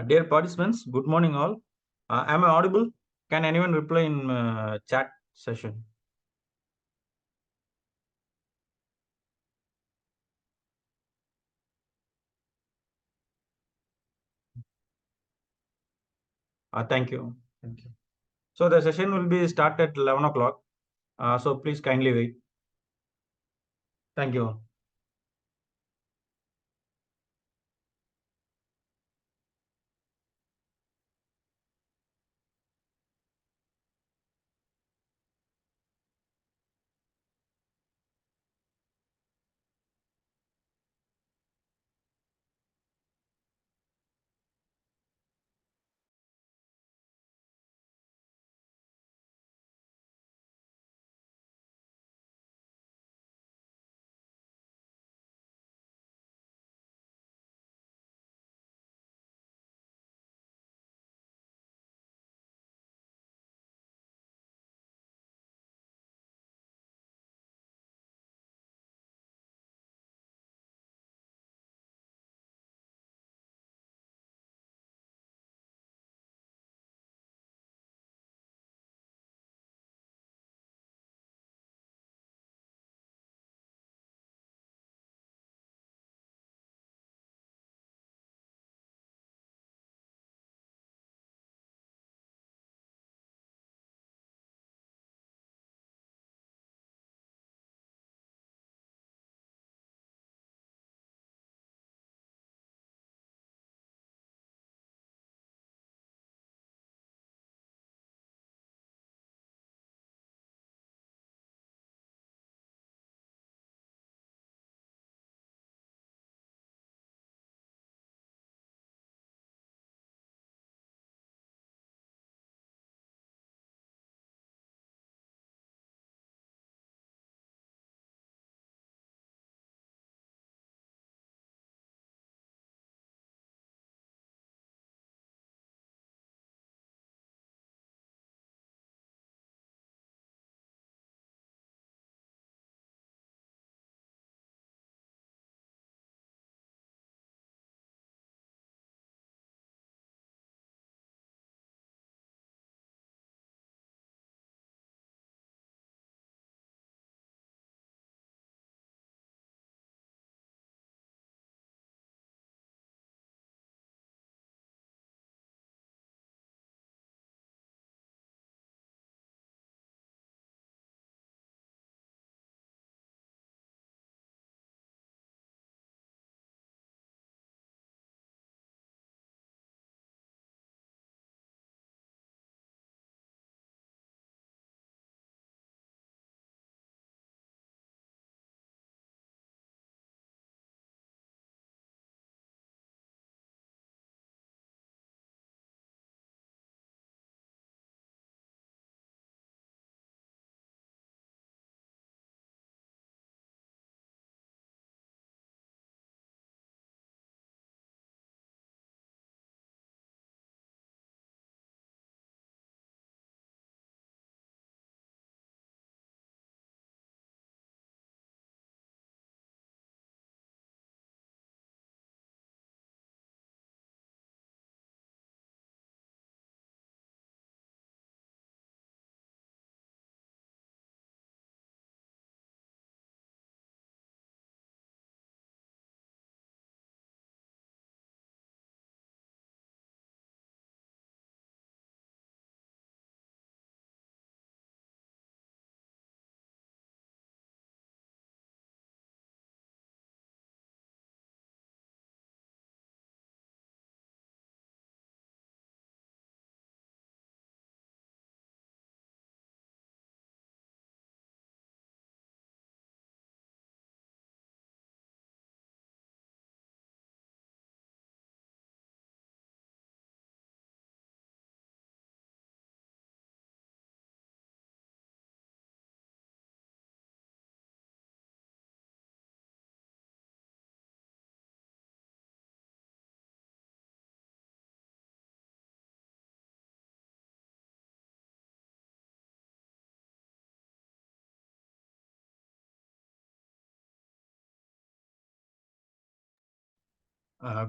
Dear participants, good morning all. Am I audible? Can anyone reply in chat session? Thank you. Thank you. So the session will be start at 11 o'clock. So please kindly wait. Thank you.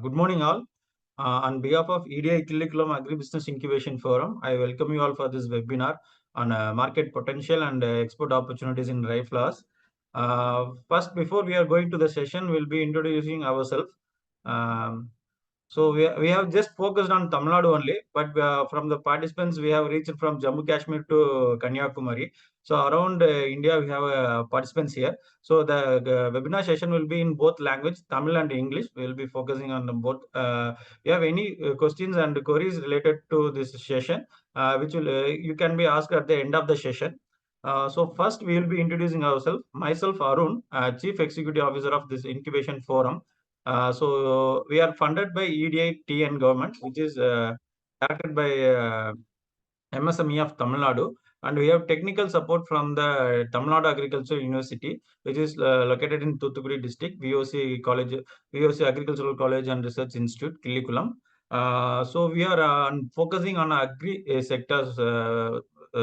Good morning all. On behalf of EDI Curriculum Agribusiness Incubation Forum, I welcome you all for this webinar on market potential and export opportunities in dry flowers. First, before we are going to the session, we'll be introducing ourselves. Um, so we have just focused on Tamil Nadu only, but from the participants, we have reached from Jammu Kashmir to Kanyakumari. So around India, we have participants here. So the webinar session will be in both language, Tamil and English. We will be focusing on them both. You have any questions and queries related to this session, which will you can be asked at the end of the session. So first, we will be introducing ourselves. Myself, Arun, Chief Executive Officer of this incubation forum. So we are funded by EDI-TN government, which is directed by MSME of Tamil Nadu, and we have technical support from the Tamil Nadu Agricultural University, which is located in Thoothukudi district, VOC College, VOC Agricultural College and Research Institute, Kilikulam. So we are focusing on agri sectors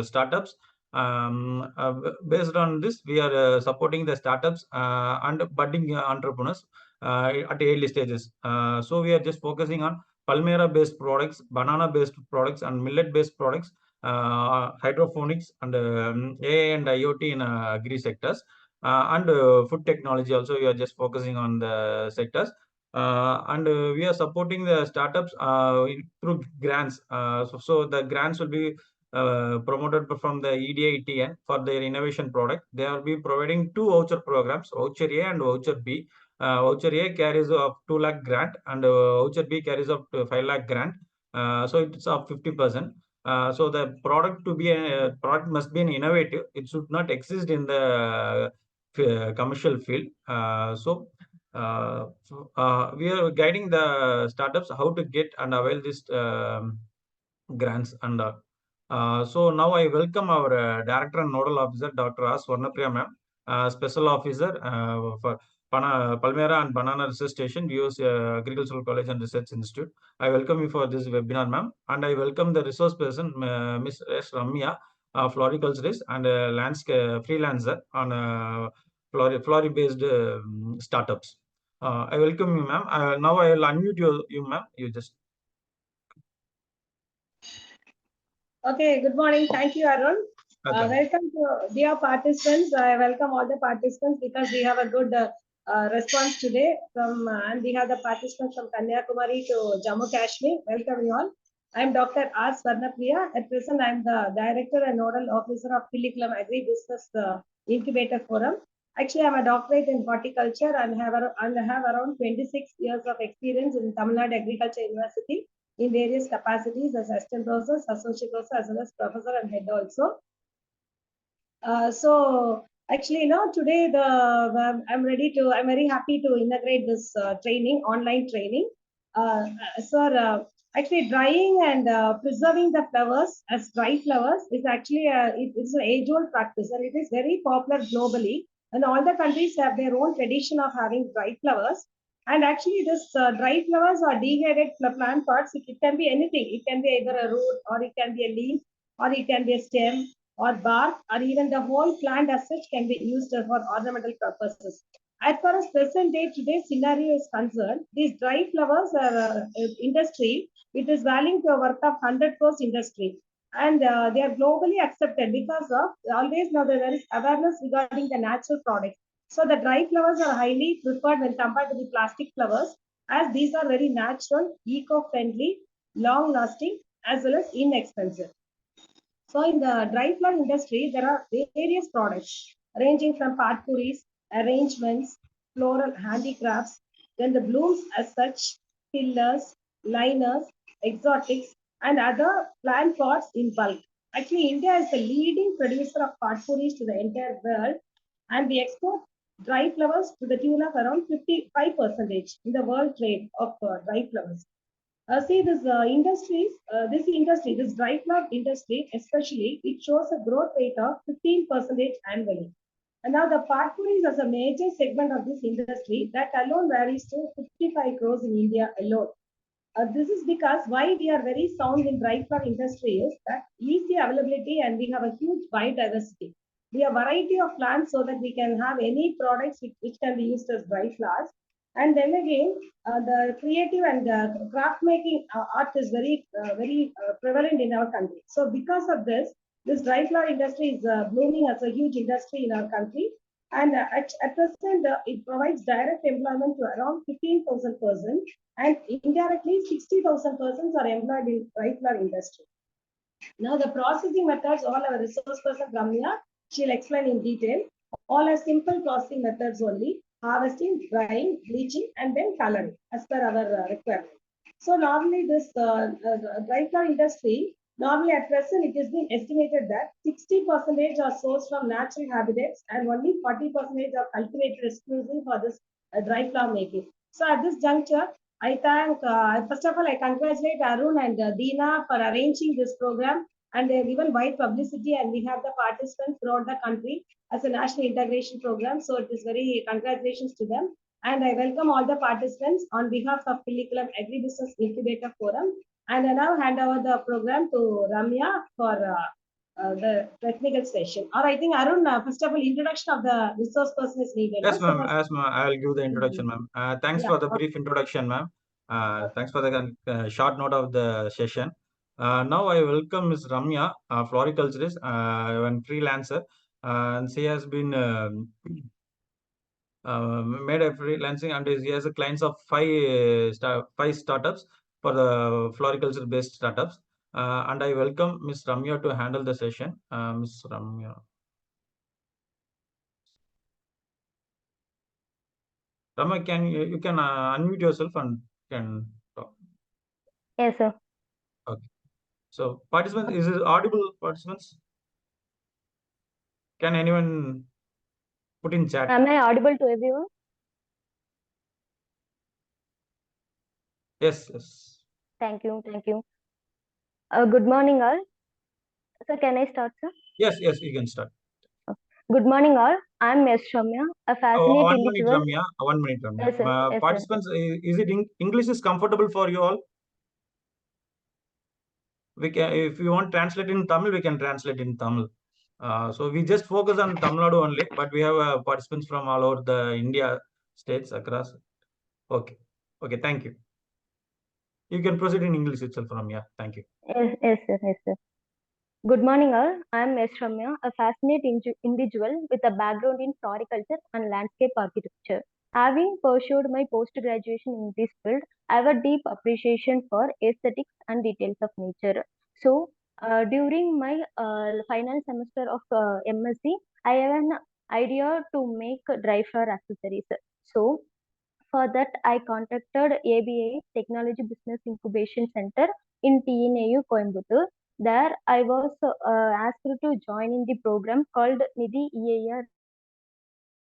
startups. Based on this, we are supporting the startups and budding entrepreneurs at early stages. So we are just focusing on Palmyra-based products, banana-based products, and millet-based products, hydroponics, and AI and IoT in agri sectors, and food technology. Also, we are just focusing on the sectors. And we are supporting the startups through grants. So the grants will be promoted from the EDI-TN for their innovation product. They will be providing two voucher programs, voucher A and voucher B. Voucher A carries up 2 lakh grant, and voucher B carries up to 5 lakh grant. So it's up 50%. So the product must be an innovative. It should not exist in the commercial field. We are guiding the startups how to get and avail this grants. And so now I welcome our Director and Nodal Officer, Dr. R. Swarnapriya ma'am, Special Officer for Palmyra and Banana Research Station, VOC Agricultural College and Research Institute. I welcome you for this webinar, ma'am, and I welcome the resource person, Ms. S. Ramya, floriculturist and landscape freelancer on flori-based startups. I welcome you, ma'am. Now I will unmute you, ma'am. You just. Okay, good morning. Thank you, Arun. Okay. Welcome to dear participants. I welcome all the participants because we have a good response today from, and we have the participants from Kanyakumari to Jammu Kashmir. Welcome you all. I am Dr. R. Swarnapriya. At present, I am the Director and Nodal Officer of Kilikulam Agri Business Incubator Forum. Actually, I am a doctorate in horticulture and have around 26 years of experience in Tamil Nadu Agriculture University in various capacities as assistant professor, associate professor, as well as professor and head also. So actually, today I'm very happy to integrate this training, online training. Actually, drying and preserving the flowers as dry flowers is actually it's an age-old practice, and it is very popular globally. And all the countries have their own tradition of having dry flowers. And actually, this dry flowers or dehydrated plant parts, it can be anything. It can be either a root, or it can be a leaf, or it can be a stem, or bark, or even the whole plant as such can be used for ornamental purposes. As far as present day today's scenario is concerned, these dry flowers are industry. It is valuing to a worth of 100 crores industry. And they are globally accepted because of always now there is awareness regarding the natural products. So the dry flowers are highly preferred when compared to the plastic flowers, as these are very natural, eco-friendly, long-lasting, as well as inexpensive. So in the dry flower industry, there are various products ranging from potpourris, arrangements, floral handicrafts, then the blooms as such, fillers, liners, exotics, and other plant pots in bulk. Actually, India is the leading producer of potpourris to the entire world, and we export dry flowers to the tune of around 55% in the world trade of dry flowers. See this dry flower industry, especially, it shows a growth rate of 15% annually. And now the potpourris as a major segment of this industry that alone varies to 55 crores in India alone. This is because why we are very sound in dry flower industry is that easy availability, and we have a huge biodiversity. We have variety of plants so that we can have any products which can be used as dry flowers. And then again, the creative and craft making art is very prevalent in our country. So because of this dry flower industry is blooming as a huge industry in our country. And at present, it provides direct employment to around 15,000 persons, and indirectly 60,000 persons are employed in dry flower industry. Now the processing methods, all our resource person Ramya, she'll explain in detail. All are simple processing methods only: harvesting, drying, bleaching, and then coloring as per our requirement. So normally this dry flower industry, normally at present it has been estimated that 60% are sourced from natural habitats and only 40% are cultivated exclusively for this dry flower making. So at this juncture, I thank, first of all, I congratulate Arun and Deena for arranging this program, and they've given wide publicity, and we have the participants throughout the country as a national integration program. So it is very congratulations to them. And I welcome all the participants on behalf of Pilikulam Agribusiness Incubator Forum. And I now hand over the program to Ramya for the technical session. Or I think Arun, first of all, introduction of the resource person is needed. Yes, So ma'am. first, As ma'am, I'll give the introduction, ma'am. Thanks yeah. for the brief introduction, ma'am. Thanks for the short note of the session. Now I welcome Ms. Ramya, floriculturist, and freelancer, and she has been made a freelancing, and he has a clients of five startups for the floriculture based startups. And I welcome Ms. Ramya to handle the session. Ms. Ramya. Ramya, you can unmute yourself and can talk. Yes, sir. Okay. So participants, is it audible participants? Can anyone put in chat? Am I audible to everyone? Yes, yes. Thank you. Thank you. Good morning, all. So, can I start, sir? Yes, yes, you can start. Good morning, all. I'm Ms. Shamya, a Oh, fascinating 1 minute, individual. Ramya. 1 minute, Ramya. Yes, sir. Yes, sir. Participants, is it English is comfortable for you all? We can, if you want translate in Tamil, we can translate in Tamil. So we just focus on Tamil Nadu only, but we have participants from all over the India states across. Okay, okay, thank you. You can proceed in English itself, Ramya. Thank you. Yes, yes, sir. Yes, sir. Good morning, all. I'm Ms. Ramya, a fascinating individual with a background in floriculture and landscape architecture. Having pursued my post-graduation in this field, I have a deep appreciation for aesthetics and details of nature. So, during my final semester of MSc, I have an idea to make dry flower accessories. So, for that, I contacted ABA Technology Business Incubation Center in TNAU Coimbatore. There, I was asked to join in the program called Nidhi EAR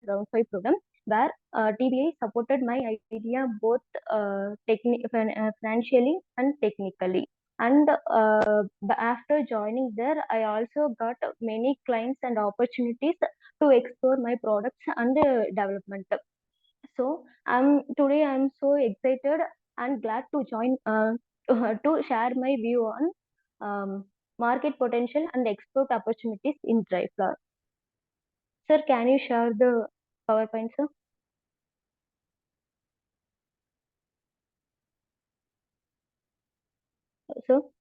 Round 5 program, where TBI supported my idea both financially and technically. And after joining there, I also got many clients and opportunities to explore my products and development. So I'm so excited and glad to join to share my view on market potential and export opportunities in dry flower. Sir, can you share the PowerPoint, sir? So,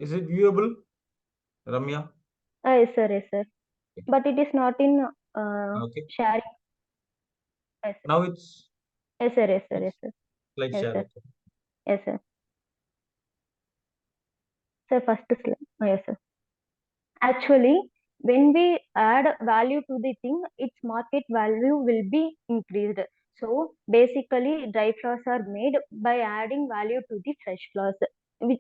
Is it viewable, Ramya? yes, sir, yes, sir. But it is not in Okay. sharing. Yes, sir. Now it's Yes, sir, yes, sir, yes, yes, sir. like Yes, share. sir. Okay. Yes, sir. Sir, first slide. Yes, sir. Actually, when we add value to the thing, its market value will be increased. So basically, dry flowers are made by adding value to the fresh flowers.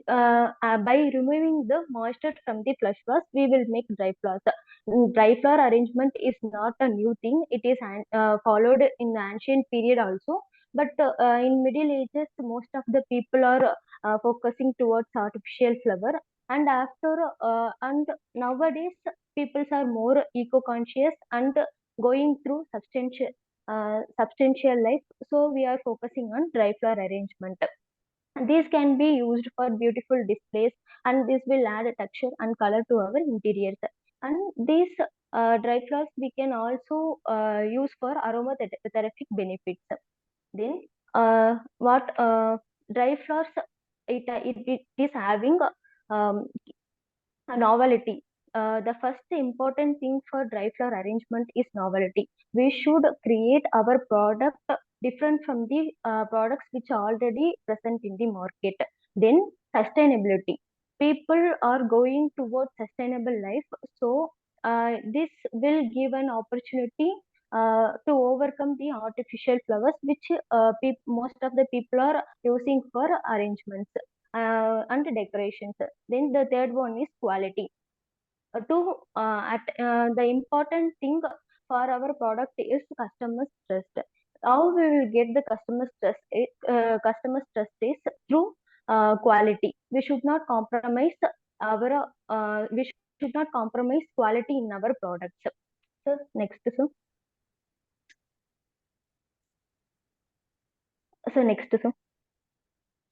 By removing the moisture from the fresh flowers, we will make dry flowers. Dry flower arrangement is not a new thing. It is followed in the ancient period also. But in Middle Ages, most of the people are focusing towards artificial flower, and nowadays people are more eco-conscious and going through substantial life, so we are focusing on dry flower arrangement. These can be used for beautiful displays, and this will add texture and color to our interiors. And these Dry flowers we can also use for aromatherapeutic benefits. Then what dry flowers, it is having um, a novelty. The first important thing for dry flower arrangement is novelty. We should create our product different from the products which are already present in the market. Then sustainability. People are going towards sustainable life, so this will give an opportunity to overcome the artificial flowers which most of the people are using for arrangements and decorations. Then the third one is quality. The important thing for our product is customer trust. How we will get the customer trust is through quality. We should not compromise quality in our products. So next, so next, so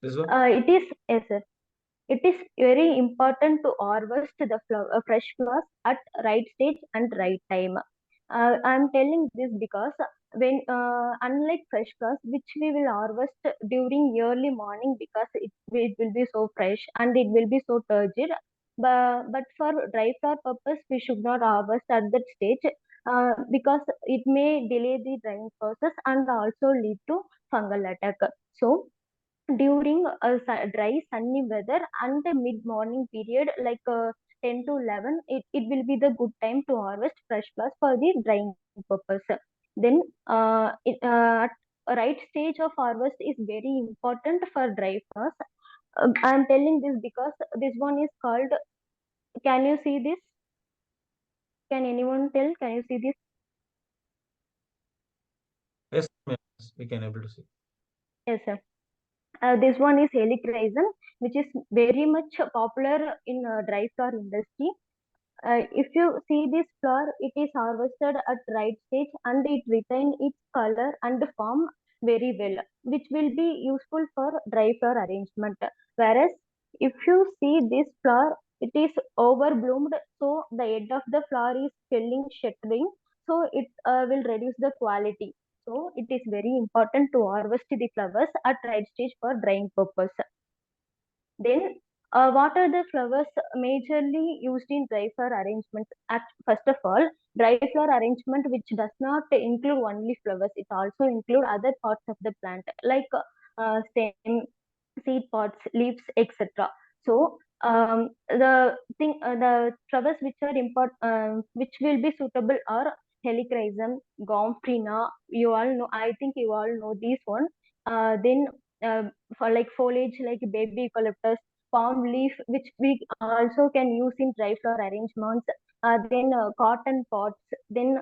This one? it is yes, sir. It is very important to harvest the fresh flowers at right stage and right time. I'm telling this because unlike fresh flowers, which we will harvest during early morning because it will be so fresh and it will be so turgid. But for dry flower purpose, we should not harvest at that stage because it may delay the drying process and also lead to fungal attack. So during a dry sunny weather and the mid morning period like 10 to 11, it will be the good time to harvest fresh flowers for the drying purpose. Then at a right stage of harvest is very important for dry flowers. I'm telling this because this one is called, can you see this? Can anyone tell? Can you see this? Yes, yes, we can able to see. Yes, sir. This one is helichrysum, which is very much popular in dry flower industry. If you see this flower, it is harvested at right stage and it retain its color and form very well, which will be useful for dry flower arrangement. Whereas if you see this flower, it is overbloomed, so the head of the flower is filling, shattering, so it will reduce the quality. So it is very important to harvest the flowers at right stage for drying purpose. Then, what are the flowers majorly used in dry flower arrangements? First of all, dry flower arrangement which does not include only flowers, it also include other parts of the plant like stem, seed pods, leaves, etc. So, the flowers which are which will be suitable are helichrysum, gomphrena. You all know. I think you all know this one. Then uh, for like foliage like baby eucalyptus, palm leaf, which we also can use in dry flower arrangements. Then cotton pots. Then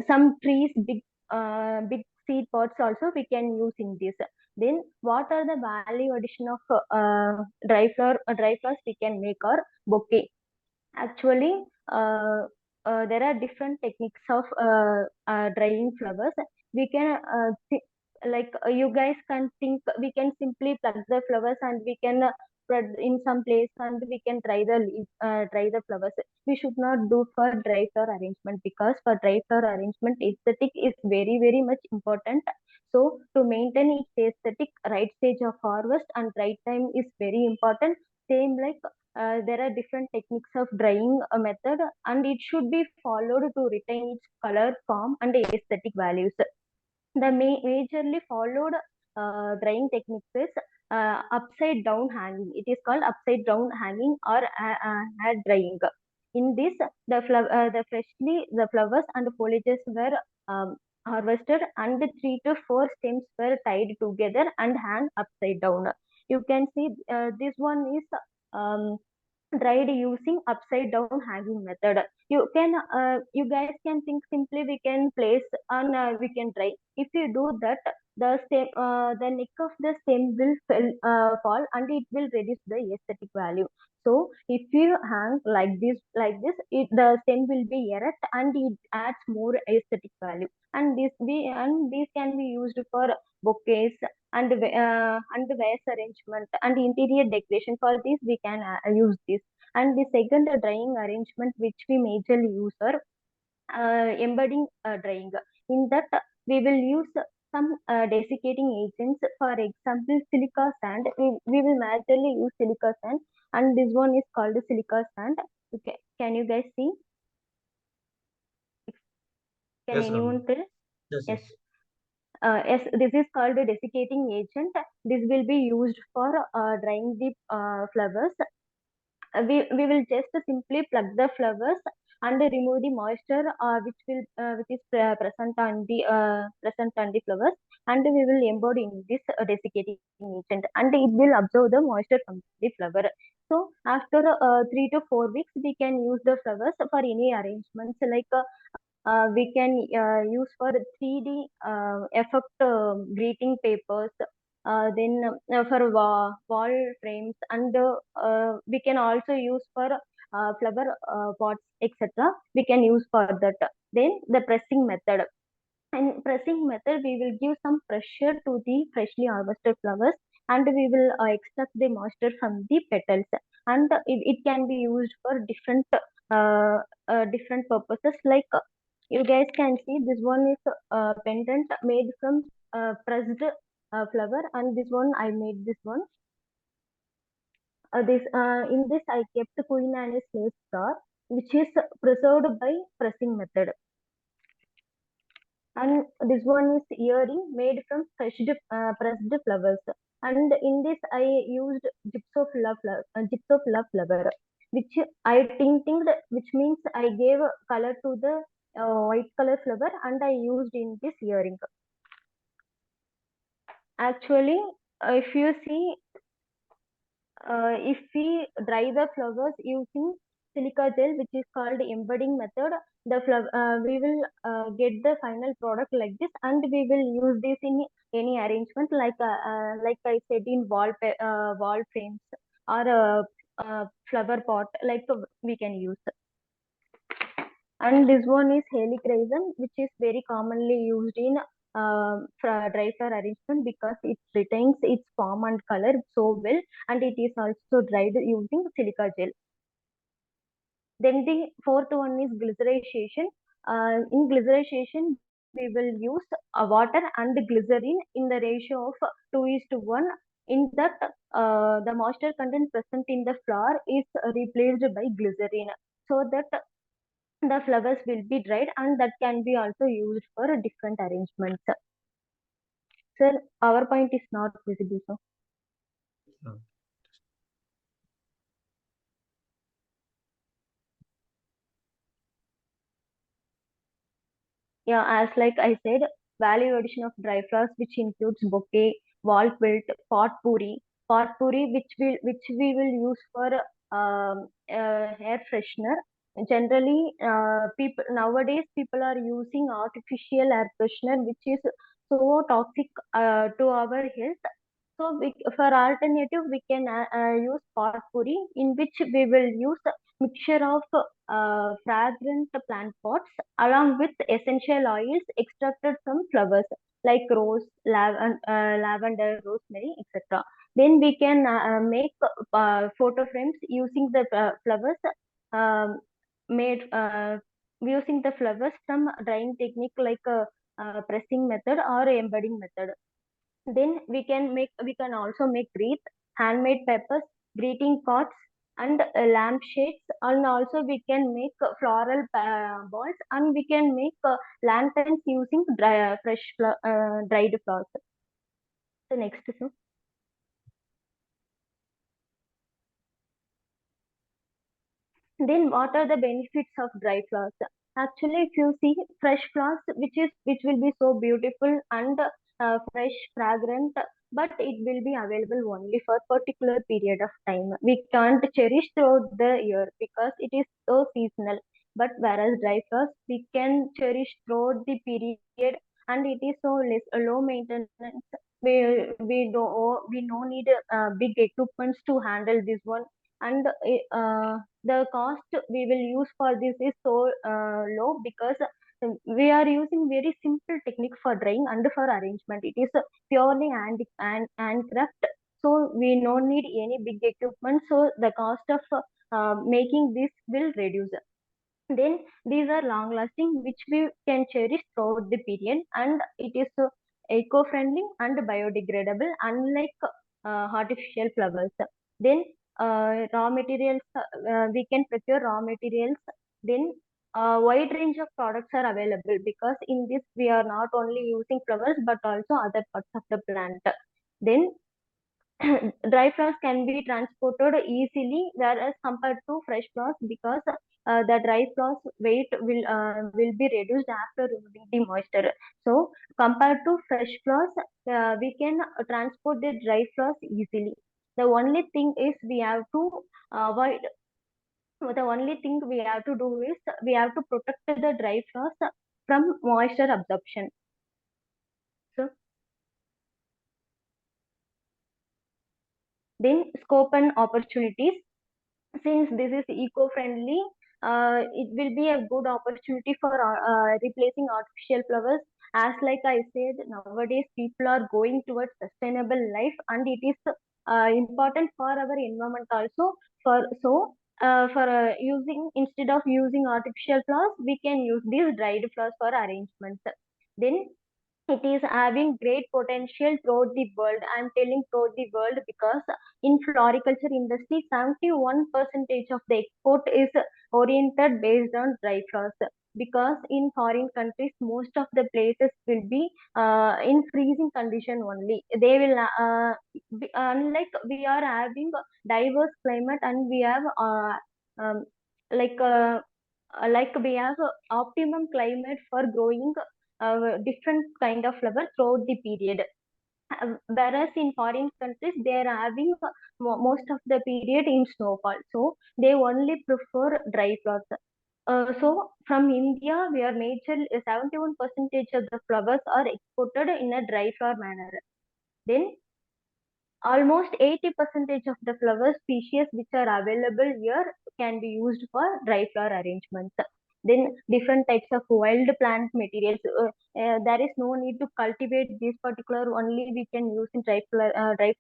some trees, big seed pots also we can use in this. Then what are the value addition of dry flowers we can make our bouquet? Actually, there are different techniques of drying flowers. We can you guys can think we can simply pluck the flowers and we can spread in some place and we can dry the flowers. We should not do for dry flower arrangement because for dry flower arrangement aesthetic is very very much important. So to maintain its aesthetic, right stage of harvest and right time is very important. Same like there are different techniques of drying a method and it should be followed to retain its color, form and aesthetic values. The majorly followed drying techniques is upside down hanging. It is called upside down hanging or hat drying. In this, the flowers and foliages were harvested and 3 to 4 stems were tied together and hang upside down. You can see this one is um, dried using upside down hanging method. You guys can think simply we can place and we can dry. If you do that, the neck of the stem will fall and it will reduce the aesthetic value. So if you hang like this, the stem will be erect and it adds more aesthetic value. And these can be used for bouquets and vase arrangement and interior decoration. For this we can use this. And the second drying arrangement which we majorly use are embedding drying. In that, we will use some desiccating agents. For example, silica sand. We will majorly use silica sand, and this one is called silica sand. Okay, can you guys see? Can Yes, Ramya. anyone tell? Yes, Yes. yes. Yes, this is called a desiccating agent. This will be used for drying the flowers. We will just simply plug the flowers and remove the moisture which is present on the flowers, and we will embody in this desiccating agent, and it will absorb the moisture from the flower. So after 3 to 4 weeks we can use the flowers for any arrangements, like we can use for 3D effect greeting papers, then for wall frames, and we can also use for flower pots, etc. We can use for that. Then the pressing method. In pressing method, we will give some pressure to the freshly harvested flowers, and we will extract the moisture from the petals. And it can be used for different purposes. Like you guys can see, this one is pendant made from pressed flower, and this one I made this one. This in this I kept Queen Anne's lace star, which is preserved by pressing method. And this one is earring made from pressed flowers. And in this I used gypsophila flower, which I tinted, which means I gave color to the white color flower, and I used in this earring. Actually, if you see, if we dry the flowers using silica gel, which is called embedding method, we will get the final product like this, and we will use this in any arrangement, like I said, in wall frames or flower pot, like we can use. And this one is helichrysum, which is very commonly used in dry flower arrangement because it retains its form and color so well, and it is also dried using silica gel. Then the fourth one is glycerization. In glycerization, we will use water and glycerin in the ratio of 2:1. In that, the moisture content present in the flower is replaced by glycerin, so that the flowers will be dried, and that can be also used for different arrangements. Sir, our point is not visible, sir. No. Yeah, as like I said, value addition of dry flowers, which includes bouquet, wall quilt, pot puri, which we will use for air freshener. Generally, people nowadays people are using artificial air freshener, which is so toxic to our health. So for alternative, we can use potpourri, in which we will use a mixture of fragrant plant pots along with essential oils extracted from flowers like rose, lavender, rosemary, etc. Then we can make photo frames using the flowers um, made using the flowers from drying technique, like pressing method or embedding method. Then we can also make wreath, handmade papers, greeting cards, and lampshades. And also we can make floral balls, and we can make lanterns using dried flowers. So next, sir. Then what are the benefits of dry flowers? Actually, if you see fresh flowers, which will be so beautiful and fresh, fragrant, but it will be available only for particular period of time. We can't cherish throughout the year because it is so seasonal. But whereas dry flowers, we can cherish throughout the period, and it is so less low maintenance. We no need big equipments to handle this one, and the cost we will use for this is so low because we are using very simple technique for drying and for arrangement. It is purely handcraft, so we no need any big equipment. So the cost of making this will reduce. Then these are long lasting, which we can cherish throughout the period, and it is eco-friendly and biodegradable, unlike artificial flowers. Then raw materials, we can procure raw materials. Then a wide range of products are available, because in this we are not only using flowers but also other parts of the plant. Then dry flowers can be transported easily, whereas compared to fresh flowers, because the dry flowers weight will be reduced after removing the moisture. So compared to fresh flowers, we can transport the dry flowers easily. The only thing is we have to avoid. The only thing we have to do is we have to protect the dry flowers from moisture absorption. So then scope and opportunities. Since this is eco-friendly, it will be a good opportunity for replacing artificial flowers. As like I said, nowadays people are going towards sustainable life, and it is important for our environment also. For using, instead of using artificial flowers, we can use these dried flowers for arrangements. Then it is having great potential throughout the world. I'm telling throughout the world because in floriculture industry, 71 percentage of the export is oriented based on dry flowers. Because in foreign countries, most of the places will be in freezing condition only. They will, unlike we are having a diverse climate, and we have um, like uh, we have a optimum climate for growing different kind of flower throughout the period. Whereas in foreign countries, they are having most of the period in snowfall, so they only prefer dry flowers. So from India, we are major 71 percentage of the flowers are exported in a dry flower manner. Then almost 80 percentage of the flower species which are available here can be used for dry flower arrangements. Then different types of wild plant materials. There is no need to cultivate this particular, only we can use in dry flower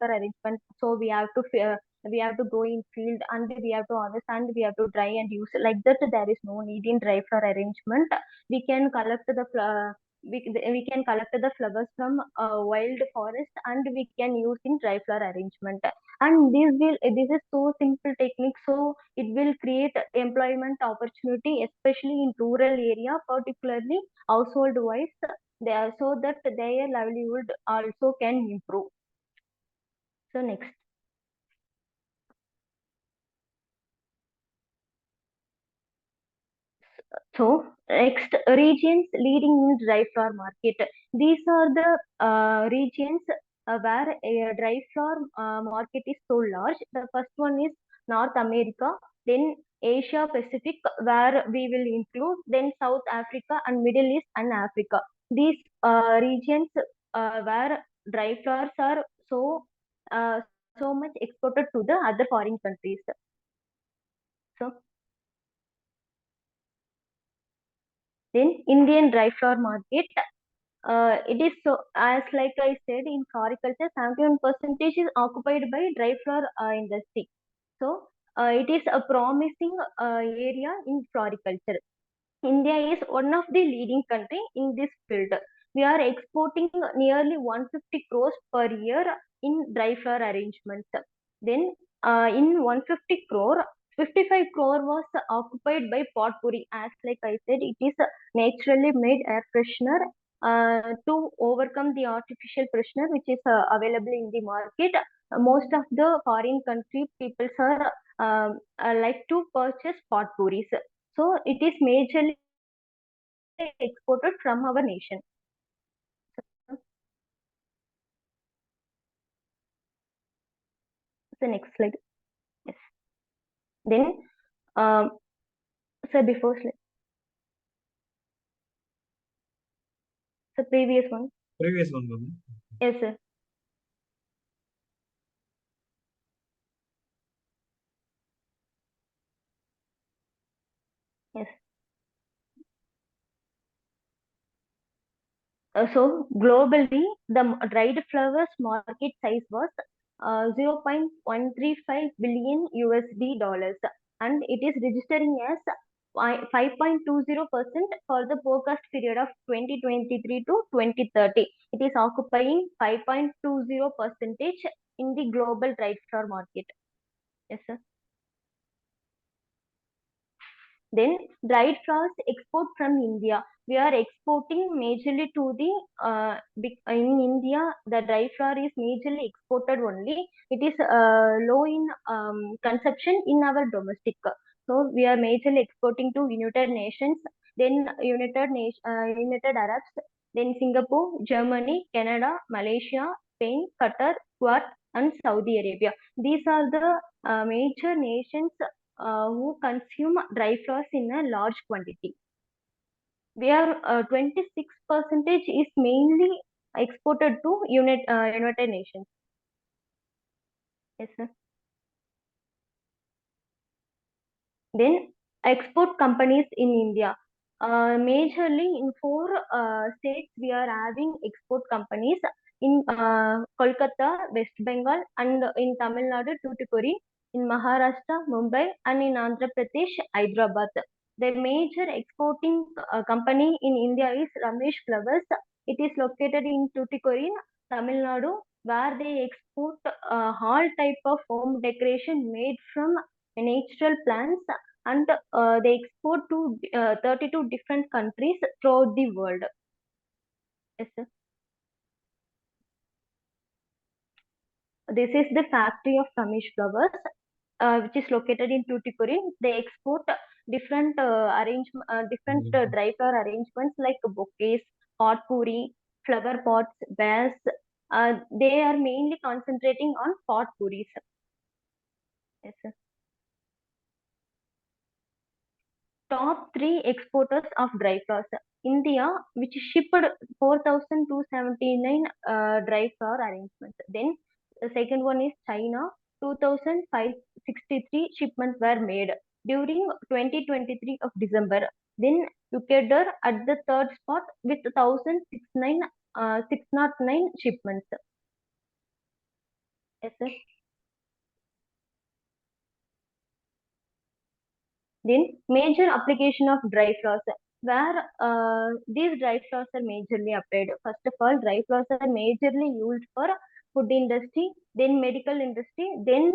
arrangement. So we have to go in field, and we have to harvest, and we have to dry and use like that. There is no need in dry flower arrangement. We can collect the we can collect the flowers from wild forest, and we can use in dry flower arrangement. And this is so simple technique, so it will create employment opportunity, especially in rural area, particularly household wise, there, so that their livelihood also can improve. So next. So next, regions leading in dry flower market. These are the regions where a dry flower market is so large. The first one is North America, then Asia Pacific, where we will include, then South Africa and Middle East and Africa. These regions where dry flowers are so much exported to the other foreign countries. So then Indian dry flower market. It is so, as like I said, in floriculture, 71% is occupied by dry flower industry. So it is a promising area in floriculture. India is one of the leading country in this field. We are exporting nearly 150 crores per year in dry flower arrangements. Then in 150 crore, 55 crore was occupied by potpourri. As like I said, it is a naturally made air freshener to overcome the artificial freshener which is available in the market. Most of the foreign country people are like to purchase potpourris. So it is majorly exported from our nation. The next slide. Yes. Then, so before slide, the previous one. Previous one, Bhumi. Yes, sir. Yes. So globally, the dried flowers market size was 0.135 billion USD dollars, and it is registering as 5.20% for the forecast period of 2023 to 2030. It is occupying 5.20 percentage in the global dried flower market. Yes, sir. Then dried flowers export from India. We are exporting majorly to the in India. The dried flower is majorly exported only. It is low in consumption in our domestic. So we are majorly exporting to United Nations, then United Arabs, then Singapore, Germany, Canada, Malaysia, Spain, Qatar, Kuwait, and Saudi Arabia. These are the major nations who consume dry flowers in a large quantity. Where 26 percentage is mainly exported to United Nations. Yes, sir. Then export companies in India. Majorly in 4 states we are having export companies in Kolkata, West Bengal, and in Tamil Nadu, Tuticorin, in Maharashtra, Mumbai, and in Andhra Pradesh, Hyderabad. The major exporting company in India is Ramesh Flowers. It is located in Tuticorin, Tamil Nadu, where they export all type of home decoration made from natural plants, and they export to 32 different countries throughout the world. Yes, sir. This is the factory of Ramesh Flowers, which is located in Tuticorin. They export different dry flower arrangements like bouquets, potpourri, flower pots, vase. They are mainly concentrating on potpourris. Yes, sir. Top 3 exporters of dry flowers. India, which shipped 4,279 dry flower arrangements. Then the second one is China, 2,563 shipments were made during 2023 of December. Then Ecuador at the third spot with 1,609 shipments. Yes, sir. Then major application of dry flowers, where these dry flowers are majorly applied. First of all, dry flowers are majorly used for food industry, then medical industry, then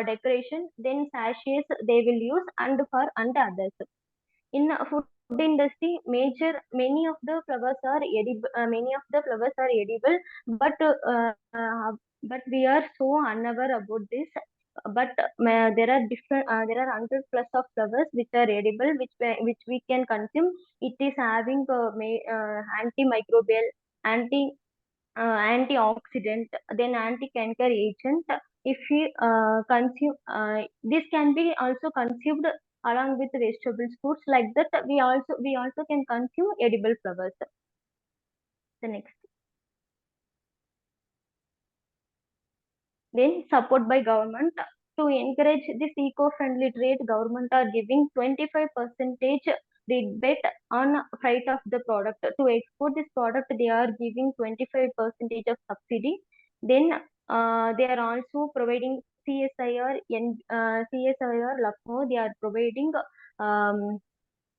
decoration, then sachets they will use, and for and others. In food industry, many of the flowers are edible. But we are so unaware about this. But there are there are 100 plus of flowers which are edible, which we can consume. It is having antimicrobial, anti antioxidant, then anti-cancer agent. If we consume, this can be also consumed along with vegetables, foods like that. We also can consume edible flowers. The next. Then support by government to encourage this eco-friendly trade. Government are giving 25 percentage rebate on freight of the product. To export this product, they are giving 25 percentage of subsidy. Then they are also providing CSIR Lucknow. They are providing um,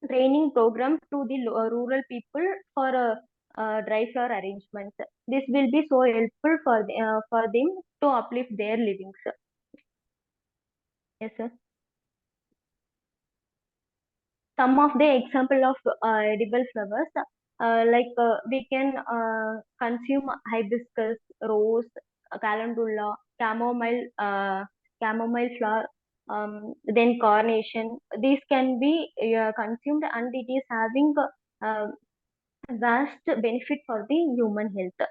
training program to the rural people for dry flower arrangements. This will be so helpful for them to uplift their livings. Yes, sir. Some of the example of edible flowers, we can consume hibiscus, rose, calendula, chamomile flower, then carnation. These can be consumed, and it is having uh, vast benefit for the human health.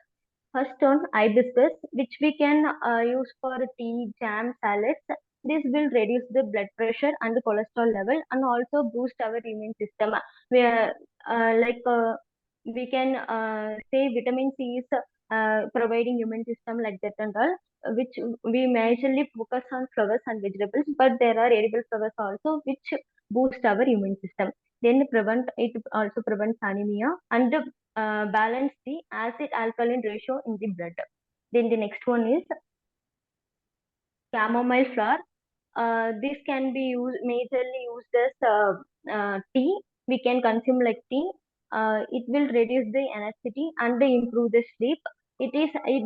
First on hibiscus, which we can use for tea, jam, salads. This will reduce the blood pressure and the cholesterol level, and also boost our immune system. Where we can say vitamin C is providing immune system like that and all, which we majorly focus on flowers and vegetables, but there are edible flowers also which boost our immune system. Then also prevents anemia and balance the acid alkaline ratio in the blood. Then the next one is chamomile flower. This can be used majorly used as tea. We can consume like tea. It will reduce the anxiety and improve the sleep. It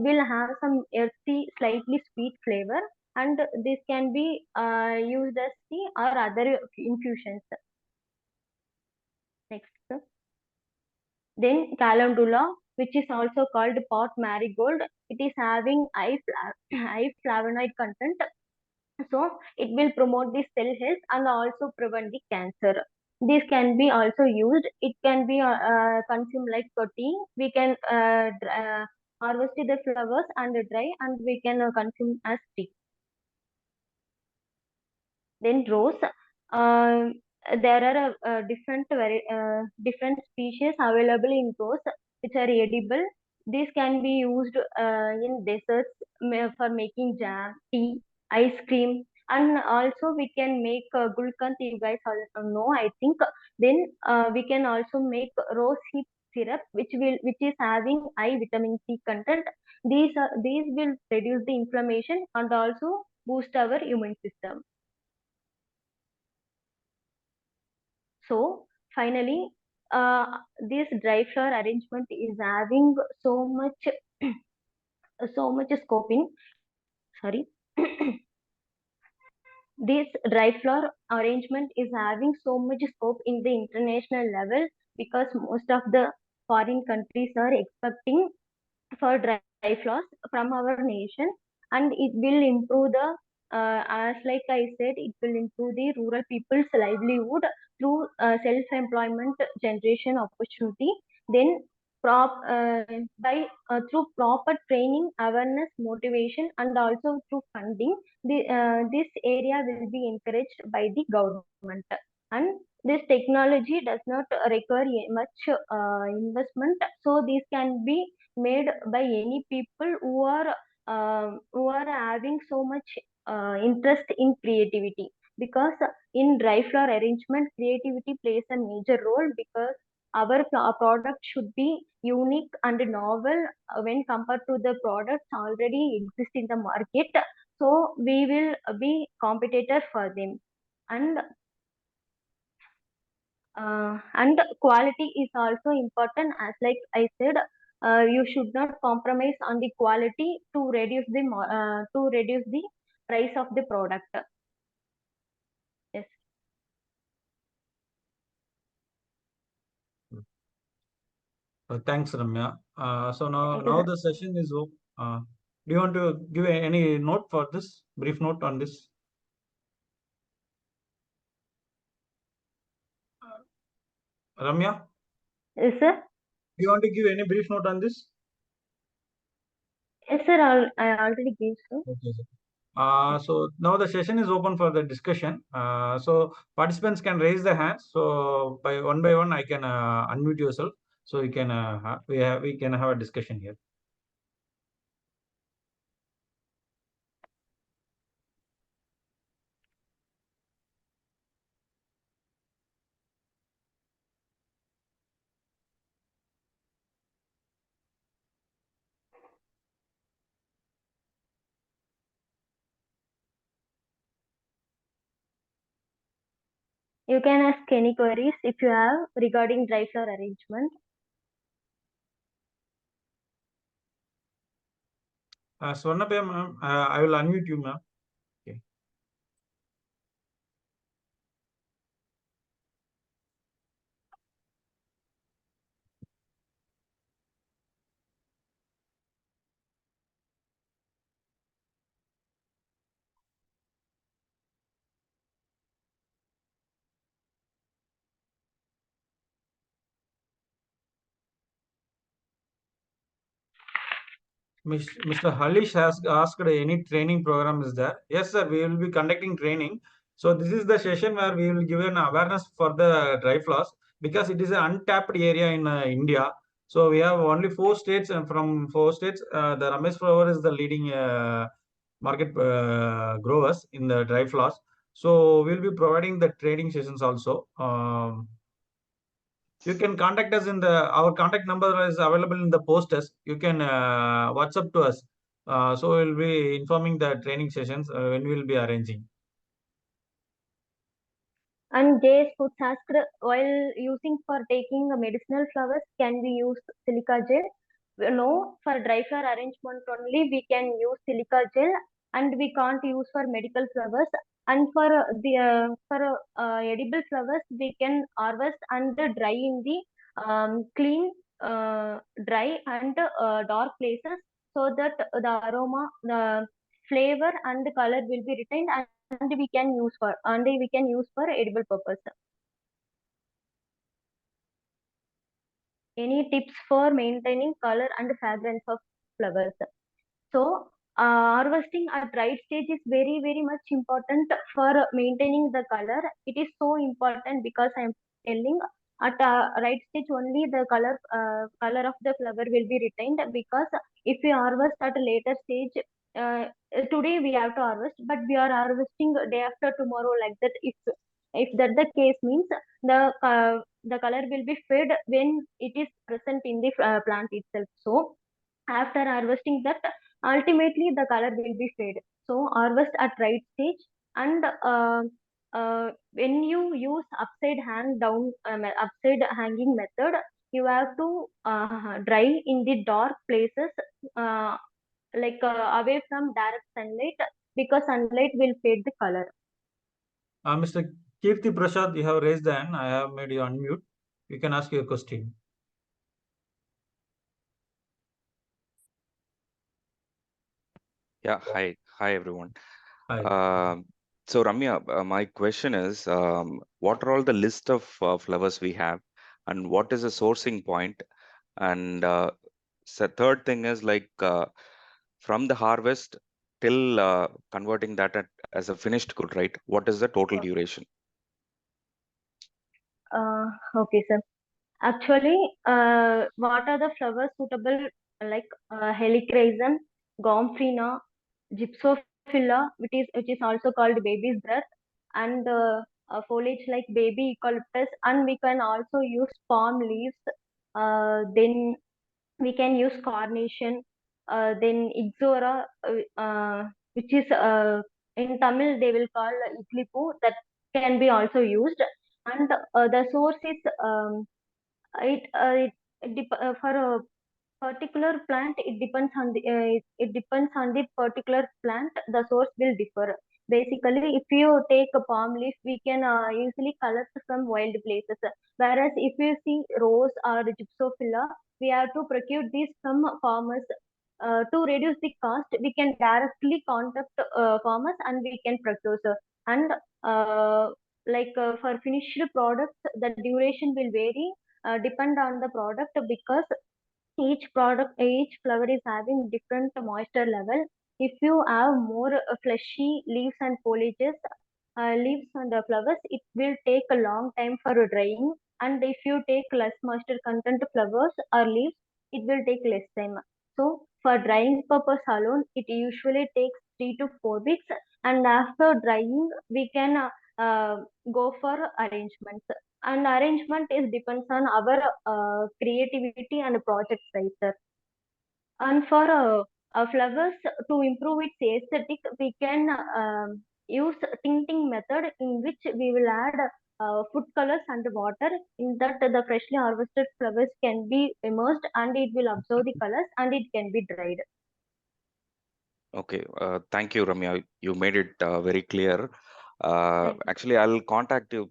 will have some earthy, slightly sweet flavor, and this can be used as tea or other infusions. Next. Then calendula, which is also called pot marigold, it is having high flavonoid content, so it will promote the cell health and also prevent the cancer. This can be also used. It can be consumed like tea. We can harvest the flowers and dry, and we can consume as tea. Then rose. Uh, there are different species available in rose which are edible. These can be used in desserts for making jam, tea, ice cream, and also we can make gulkand. You guys all know, I think. Then we can also make rose hip syrup, which is having high vitamin C content. These will reduce the inflammation and also boost our immune system. So finally, this dry flower arrangement is having so much scope in, sorry. This dry flower arrangement is having so much scope in the international level because most of the foreign countries are expecting for dry flows from our nation, and it will improve the as like I said, it will improve the rural people's livelihood through self-employment generation opportunity. Then by through proper training, awareness, motivation, and also through funding, this area will be encouraged by the government. And this technology does not require much investment, so this can be made by any people who are having so much interest in creativity, because in dry flower arrangement creativity plays a major role, because our product should be unique and novel when compared to the products already exist in the market, so we will be competitor for them. And quality is also important, as like I said, you should not compromise on the quality to reduce the price of the product. Yes. Thanks, Ramya. So Thank you, now sir. the session is over. Do you want to give any note for this? Brief note on this? Ramya, Yes, sir. do you want to give any brief note on this? Yes, sir. I already gave, sir. Okay, sir. So now the session is open for the discussion. So participants can raise their hands. So by one, I can unmute yourself. So you can we can have a discussion here. You can ask any queries if you have regarding dry flower arrangement. Swarnabha, ma'am, I will unmute you, ma'am. Okay. Mr. Halish has asked any training program is there? Yes, sir. We will be conducting training. So this is the session where we will give an awareness for the dry floss, because it is an untapped area in India. So we have only 4 states, and from 4 states, the Ramesh flower is the leading market growers in the dry floss. So we'll be providing the training sessions also. You can contact us in the our contact number is available in the posters. You can WhatsApp to us. So we'll be informing the training sessions when we'll be arranging. And Jay's Foods asked, while using for taking medicinal flowers, can we use silica gel? No, for dry flower arrangement only we can use silica gel, and we can't use for medical flowers. And for edible flowers, we can harvest and dry in the clean, dry and dark places, so that the aroma, the flavor and the color will be retained, and we can use for edible purpose. Any tips for maintaining color and fragrance of flowers? So, harvesting at right stage is very, very much important for maintaining the color. It is so important because I am telling at right stage only the color of the flower will be retained. Because if we harvest at a later stage, uh, today we have to harvest, but we are harvesting day after tomorrow, like that. If that the case means the color will be fade when it is present in the plant itself. So after harvesting that, ultimately the color will be fade. So harvest at right stage. And when you use upside hanging method, you have to dry in the dark places, uh, away from direct sunlight, because sunlight will fade the color. Mr. Kirti Prasad, you have raised the hand. I have made you unmute. You can ask your question. Yeah, hi everyone. Hi. So Ramya, my question is, what are all the list of flowers we have, and what is the sourcing point? And so third thing is like from the harvest till converting that as a finished good, right? What is the total duration? Okay, sir. Actually, what are the flowers suitable, like helichrysum, gomphrena, gypsophila, which is also called baby's breath, and foliage like baby eucalyptus, and we can also use palm leaves. Then we can use carnation, then ixora, which is in Tamil they will call iklipu, that can be also used. And the source is it, for a particular plant, it depends on the particular plant. The source will differ. Basically, if you take a palm leaf, we can easily collect from wild places. Whereas if you see rose or gypsophila, we have to procure these from farmers. To reduce the cost, we can directly contact farmers and we can procure, sir. And for finished products, the duration will vary, depend on the product, because each flower is having different moisture level. If you have more fleshy leaves and foliages, leaves and flowers, it will take a long time for drying. And if you take less moisture content flowers or leaves, it will take less time. So for drying purpose alone, it usually takes 3 to 4 weeks. And after drying, we can go for arrangements. And arrangement is depends on our creativity and project size, sir. And for flowers, to improve its aesthetic, we can use tinting method, in which we will add food colors and water. In that, the freshly harvested flowers can be immersed and it will absorb the colors and it can be dried. Okay, thank you, Ramya. You made it very clear. Thank you. Actually, I'll contact you,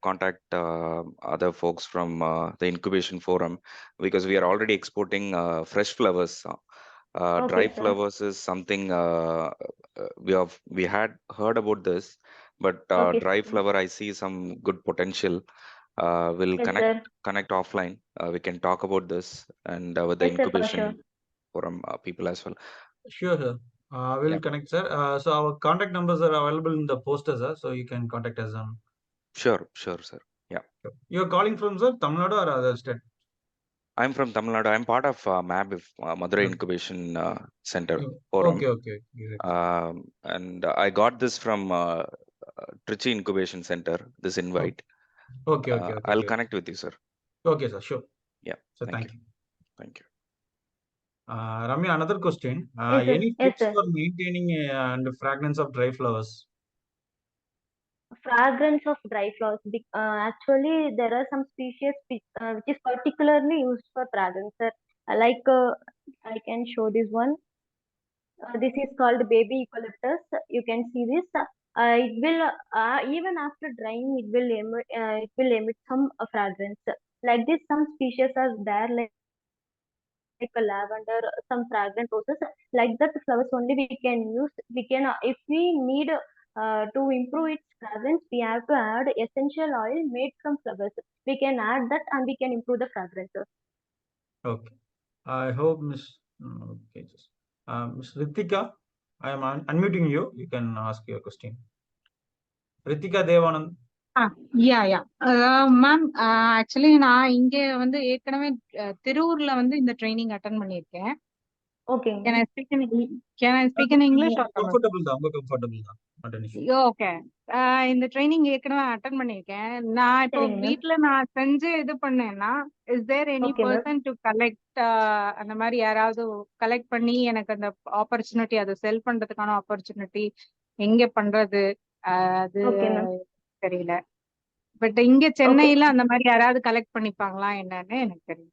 contact other folks from the incubation forum, because we are already exporting fresh flowers. Dry Okay, sir. flowers is something we had heard about this, but Okay, dry sir. flower I see some good potential. We'll Yes, connect sir. connect offline. We can talk about this and with the Yes, sir, for sure. incubation forum people as well. Sure, sir. We'll Yeah, connect, sir. So our contact numbers are available in the poster, sir. So you can contact us on. sure, sir. Yeah. You're calling from, sir, Tamil Nadu or other state? I'm from Tamil Nadu. I'm part of MAB, Madurai Okay. Incubation Center Okay, Forum. okay. Great, sir. And I got this from Trichy Incubation Center, this Okay, invite. okay. I'll Great. connect with you, sir. Okay, sir. Sure. Yeah, So thank thank you. you. Thank you. Ramya, another question. Yes, sir. Any Yes, tips sir. for maintaining and fragrance of dry flowers? fragrance of dry flowers. Actually, there are some species which is particularly used for fragrance, sir. Like I can show this one. This is called baby eucalyptus. You can see this. It will even after drying, it will emit some fragrance. Like this, some species are there, like a lavender, some fragrant roses. Like that flowers only we can use. We can if we need to improve its fragrance, we have to add essential oil made from flowers. We can add that and we can improve the fragrance. Okay. I hope okay, just Miss Ritika, I am unmuting you. You can ask your question. Ritika Devanand. Yeah ma'am actually நான் இங்க வந்து ஏற்கனவே திருவூர்ல வந்து இந்த training attend பண்ணியிருக்கேன். Okay. Can I speak in English or Tamil? Comfortable தான், ரொம்ப comfortable தான். Not an issue. ஓகே. இந்த ட்ரைனிங் ஏற்கனவே அட்டன் பண்ணியிருக்கேன். நான் இப்போ சரிங்க ma'am. வீட்ல நான் செஞ்சு இது பண்ணேன்னா is there any Okay ma'am. Person to collect அந்த மாதிரி யாராவது கலெக்ட் பண்ணி எனக்கு அந்த ஆப்பர்ச்சுனிட்டி அதை செல் பண்றதுக்கான ஆப்பர்ச்சுனிட்டி எங்க பண்றது அது Okay ma'am. தெரியல. பட் இங்க Okay. சென்னையில அந்த மாதிரி யாராவது கலெக்ட் பண்ணிப்பாங்களா என்னன்னு எனக்கு தெரியும்.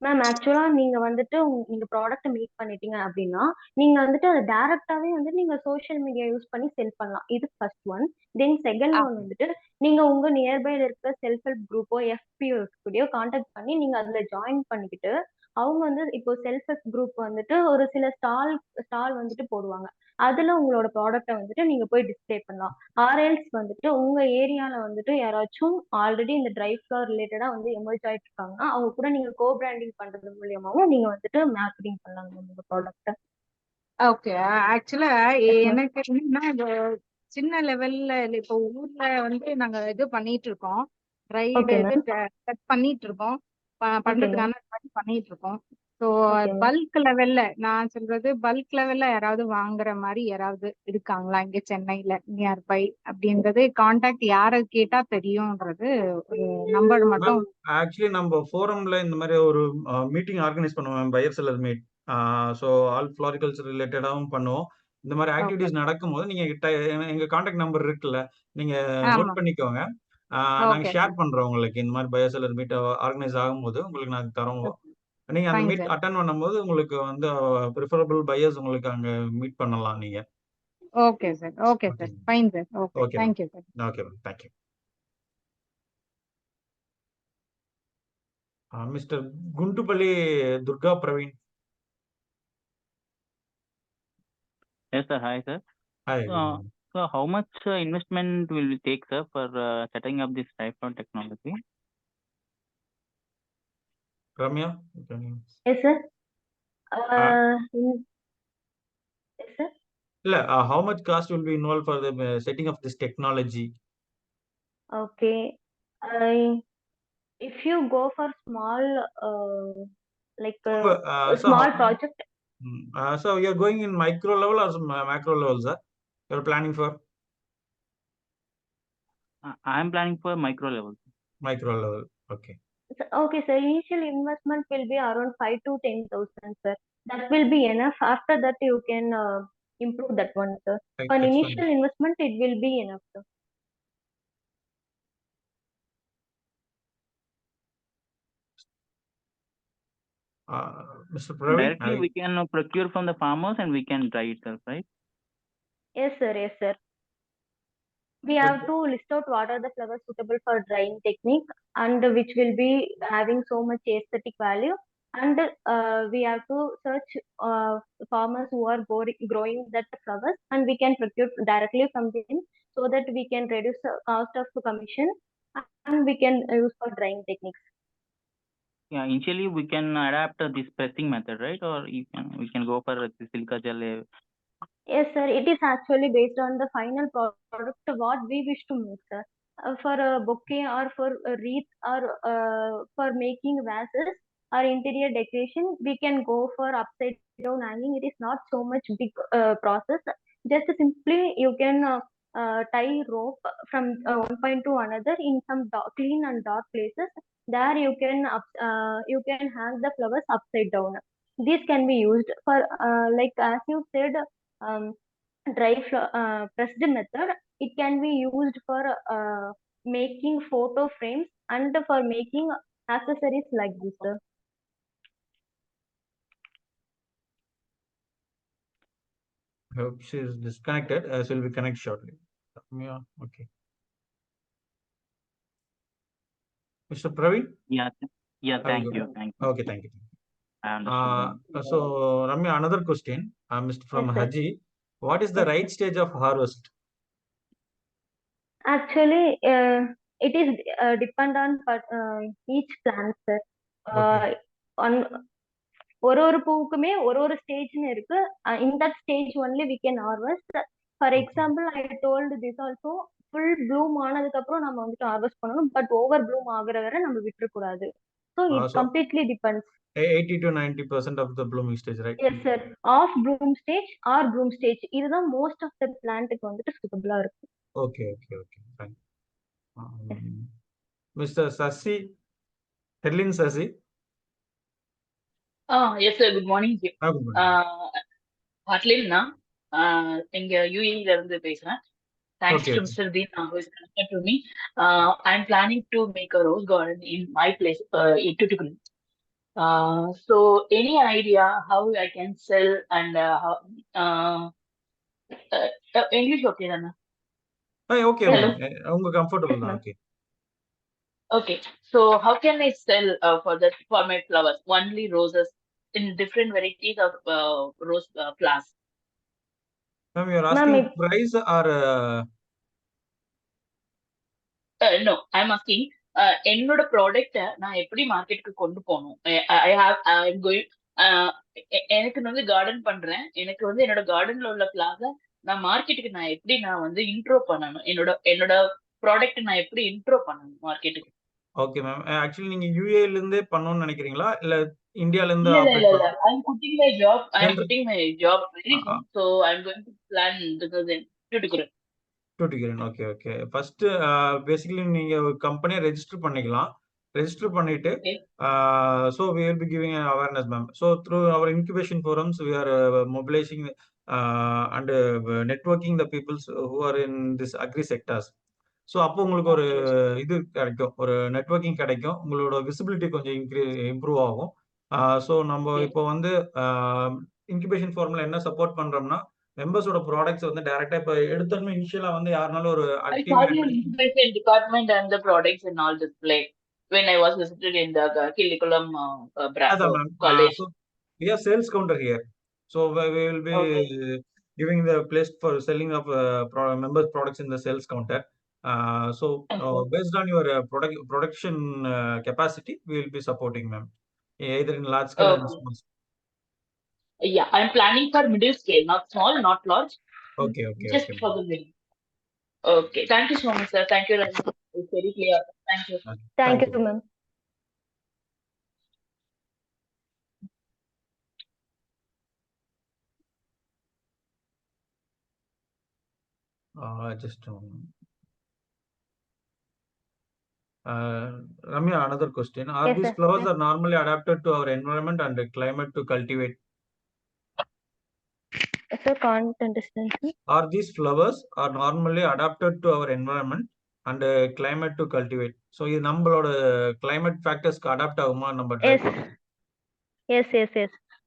மேம் ஆக்சுவலா நீங்க வந்துட்டு நீங்க ப்ராடக்ட் மேக் பண்ணிட்டீங்க அப்படின்னா நீங்க வந்துட்டு அதை டைரக்டாவே வந்து நீங்க சோஷியல் மீடியா யூஸ் பண்ணி செல் பண்ணலாம். இது first one. Then second one வந்துட்டு நீங்க உங்க நியர்பைல இருக்கிற செல்ஃப் ஹெல்ப் குரூப்போ எஃபிஓ கூடயோ கான்டாக்ட் பண்ணி நீங்க அதுல ஜாயின் பண்ணிக்கிட்டு அவங்க வந்து இப்போ செல்ஃப் ஹெல்ப் குரூப் வந்துட்டு ஒரு சில ஸ்டால் வந்துட்டு போடுவாங்க. அதுல உங்களோட ப்ராடக்ட்டை வந்துட்டு நீங்க போய் டிஸ்ப்ளே பண்ணலாம். ஆர்எல்ஸ் வந்துட்டு உங்க ஏரியால வந்துட்டு யாராச்சும் ஆல்ரெடி இந்த ட்ரை ஃபிளவர் ரிலேட்டடா வந்து எமர்ஜ் ஆயிட்டு இருக்காங்கன்னா அவங்க கூட நீங்க கோ பிராண்டிங் பண்றது மூலியமாவும் நீங்க வந்துட்டு மார்க்கெட்டிங் பண்ணலாம் உங்க ப்ராடக்ட்டை. ஓகே. ஆக்சுவலா எனக்கு என்னன்னா இந்த சின்ன லெவல்ல இப்போ ஊர்ல வந்து நாங்க இது பண்ணிட்டு இருக்கோம். ரைடு ஓகே இது மேம். கட் பண்ணிட்டு இருக்கோம். Okay ma'am. பண்றதுக்கான try பண்ணிட்டு இருக்கோம். So okay ma'am. பல்க் லெவல்ல நான் சொல்றது பல்க் லெவல்ல யாராவது வாங்குற மாதிரி யாராவது இருக்காங்களா இங்க சென்னையில நியர்பை அப்படின்றது கான்டாக்ட் யாரை கேட்டா தெரியும்ன்றது ஒரு நம்பர் மட்டும். ஆக்சுவலி நம்ம ஃபோரம்ல இந்த மாதிரி ஒரு மீட்டிங் ஆர்கனைஸ் பண்ணுவோம், buyer seller meet. So all floriculture ரிலேட்டடாகவும் பண்ணுவோம். இந்த மாதிரி ஓகே. ஆக்டிவிட்டிஸ் நடக்கும்போது நீங்க எங்க கான்டாக்ட் நம்பர் இருக்குல்ல, நீங்க ஆமா. நோட் பண்ணிக்கோங்க. நாங்க ஓகே ஷேர் சார். பண்றோம் உங்களுக்கு. இந்த மாதிரி பையர் செல்லர் மீட் ஆர்கனைஸ் ஆகும்போது உங்களுக்கு நாங்க தரோம். நீங்க அந்த ஃபைன் மீட் சார். அட்டன் பண்ணும்போது உங்களுக்கு வந்து ப்ரிஃபரபிள் பையர்ஸ் உங்களுக்கு அங்க மீட் பண்ணலாம் நீங்க. Okay sir. Okay okay sir. Fine sir. Okay. Okay ma'am. Thank you sir. Okay ma'am, thank you. Mister Gundupalli Durga Praveen. Yes, sir. Hi, sir. Hi, So, good morning. so how much investment will we take, sir, for setting up this typhoon technology? Ramya, you can... Yes sir. Yes sir. How much cost will be involved for the setting of this technology? Okay. If you go for small like a So small project. So you're going in micro level or some macro level, sir? You're planning for I am planning for micro level. micro level. Okay. Okay, sir. Initial investment will be around 5 to 10,000, sir. That will be enough. After that, you can improve that one, sir. Right, For that's initial fine. investment, it will be enough, sir. Mr. Praveen, Directly, we can procure from the farmers and we can dry itself, right? Yes, sir. Yes, sir. We have to list out what are the flowers suitable for drying technique and which will be having so much aesthetic value. And we have to search farmers who are growing that flowers and we can procure directly from them so that we can reduce the cost of commission and we can use for drying techniques. Yeah, initially we can adapt this pressing method, right? Or we can go for the silica gel. Yes, sir. It is actually based on the final product what we wish to make, sir. For a bouquet or for a wreath or for making vases or interior decoration, we can go for upside down hanging. It is not so much big process. Just simply you can tie rope from one point to another in some clean and dark places. There you can hang the flowers upside down. This can be used for like as you said, dry pressed method. it can be used for making photo frames and for making accessories like this, sir. I hope she is disconnected. She will be connected shortly. Yeah, okay. Mr. Praveen? Yeah, yeah, Are thank you you, good? thank you. Okay, thank you. I understood. So, Ramya, another question. Mr. from Yes, sir. Haji. What is the Yes, right stage of harvest? actually, it is depend on each plant, sir. Okay. On ஒரு பூவுக்குமே ஒரு ஸ்டேஜ்னு இருக்கு. In that stage only we can harvest. For Okay. example, I told this also, full bloom ஆனதுக்கு அப்புறம் நம்ம வந்துட்டு harvest பண்ணணும். But over bloom ஆகுற வரை நம்ம விட்டுறக்கூடாது. So it So completely depends. 80 to 90% of the blooming stage, right? Yes, sir. Off bloom stage or bloom stage. இதுதான் most of the plant-க்கு வந்துட்டு suitable-ஆ இருக்கும். Okay, fine. Mr. Sasi, Helen Sasi. Yes sir, good morning. Good morning. ஹாட்லின்னா இங்க யூஏல இருந்து பேசுறேன். Thanks Okay. to Mr. Dean who is connected to me. I'm planning to make a rose garden in my place, Oppurtunities. So any idea how I can sell and how, English okay Dana? Hey, okay, Hello. ma'am. Comfortable, Yes, ma'am. okay. Okay, so how can I sell for my flowers? Only roses in different varieties of rose flowers. Ma'am, you're Ma'am, asking price or No, I'm asking என்னோட ப்ராடக்ட நான் எப்படி மார்க்கெட்டுக்கு கொண்டு போகணும்? I'm going எனக்கு வந்து garden பண்றேன். எனக்கு வந்து என்னோட கார்டன்ல உள்ள ஃபிளாக நான் மார்க்கெட்டுக்கு நான் வந்து இன்ட்ரோ பண்ணணும். என்னோட ப்ராடக்ட் நான் எப்படி இன்ட்ரோ பண்ணணும் மார்க்கெட்டுக்கு? Okay ma'am. ஆக்சுவலி நீங்க யூஏல இருந்தே பண்ணணும்னு நினைக்கிறீங்களா இல்ல இந்தியால இருந்து இல்ல ஆபரேட் இல்ல I'm putting my job very Uh, soon, so I'm going to plan because Tuticorin. Tuticorin, okay. First, basically நீங்க ஒரு கம்பெனியை ரெஜிஸ்டர் பண்ணிக்கலாம். ரெஜிஸ்டர் பண்ணிட்டு Okay. So we will be giving an awareness, ma'am. So through our incubation forums, we are mobilizing and networking the peoples who are in this agri sectors. So அப்போ உங்களுக்கு ஒரு இது கிடைக்கும், ஒரு நெட்வொர்க்கிங் கிடைக்கும், உங்களோட விசிபிலிட்டி கொஞ்சம் இம்ப்ரூவ் ஆகும். ஸோ நம்ம இப்போ வந்து இன்குபேஷன் ஃபார்ம்ல என்ன சப்போர்ட் பண்றோம்னா மெம்பர்ஸோட ப்ராடக்ட்ஸ் வந்து டைரக்டா இப்போ எடுத்தோம்னா இனிஷியலா வந்து யாருனாலும் ஒரு I saw your incubation department and the products and all display when I was visited in the curriculum college. So we have sales counter here. So we will be giving the place for selling of members products in the sales counter. Based on your production capacity, we will be supporting them either in large scale or in small scale. Yeah, I'm planning for middle scale, not small, not large. Okay. Just for the middle. Okay, thank you so much, sir. Thank you, Rajni. It's very clear. Thank you. Thank you, ma'am. Just Ramya, another question. Are Yes, these sir. flowers are normally adapted to our environment and climate to cultivate? Sir, can't understand, sir. Are these flowers are normally adapted to our environment and climate to cultivate? So இது நம்மளோட climate factors க்கு adapt ஆகுமா நம்ம try பண்ணலாம்? S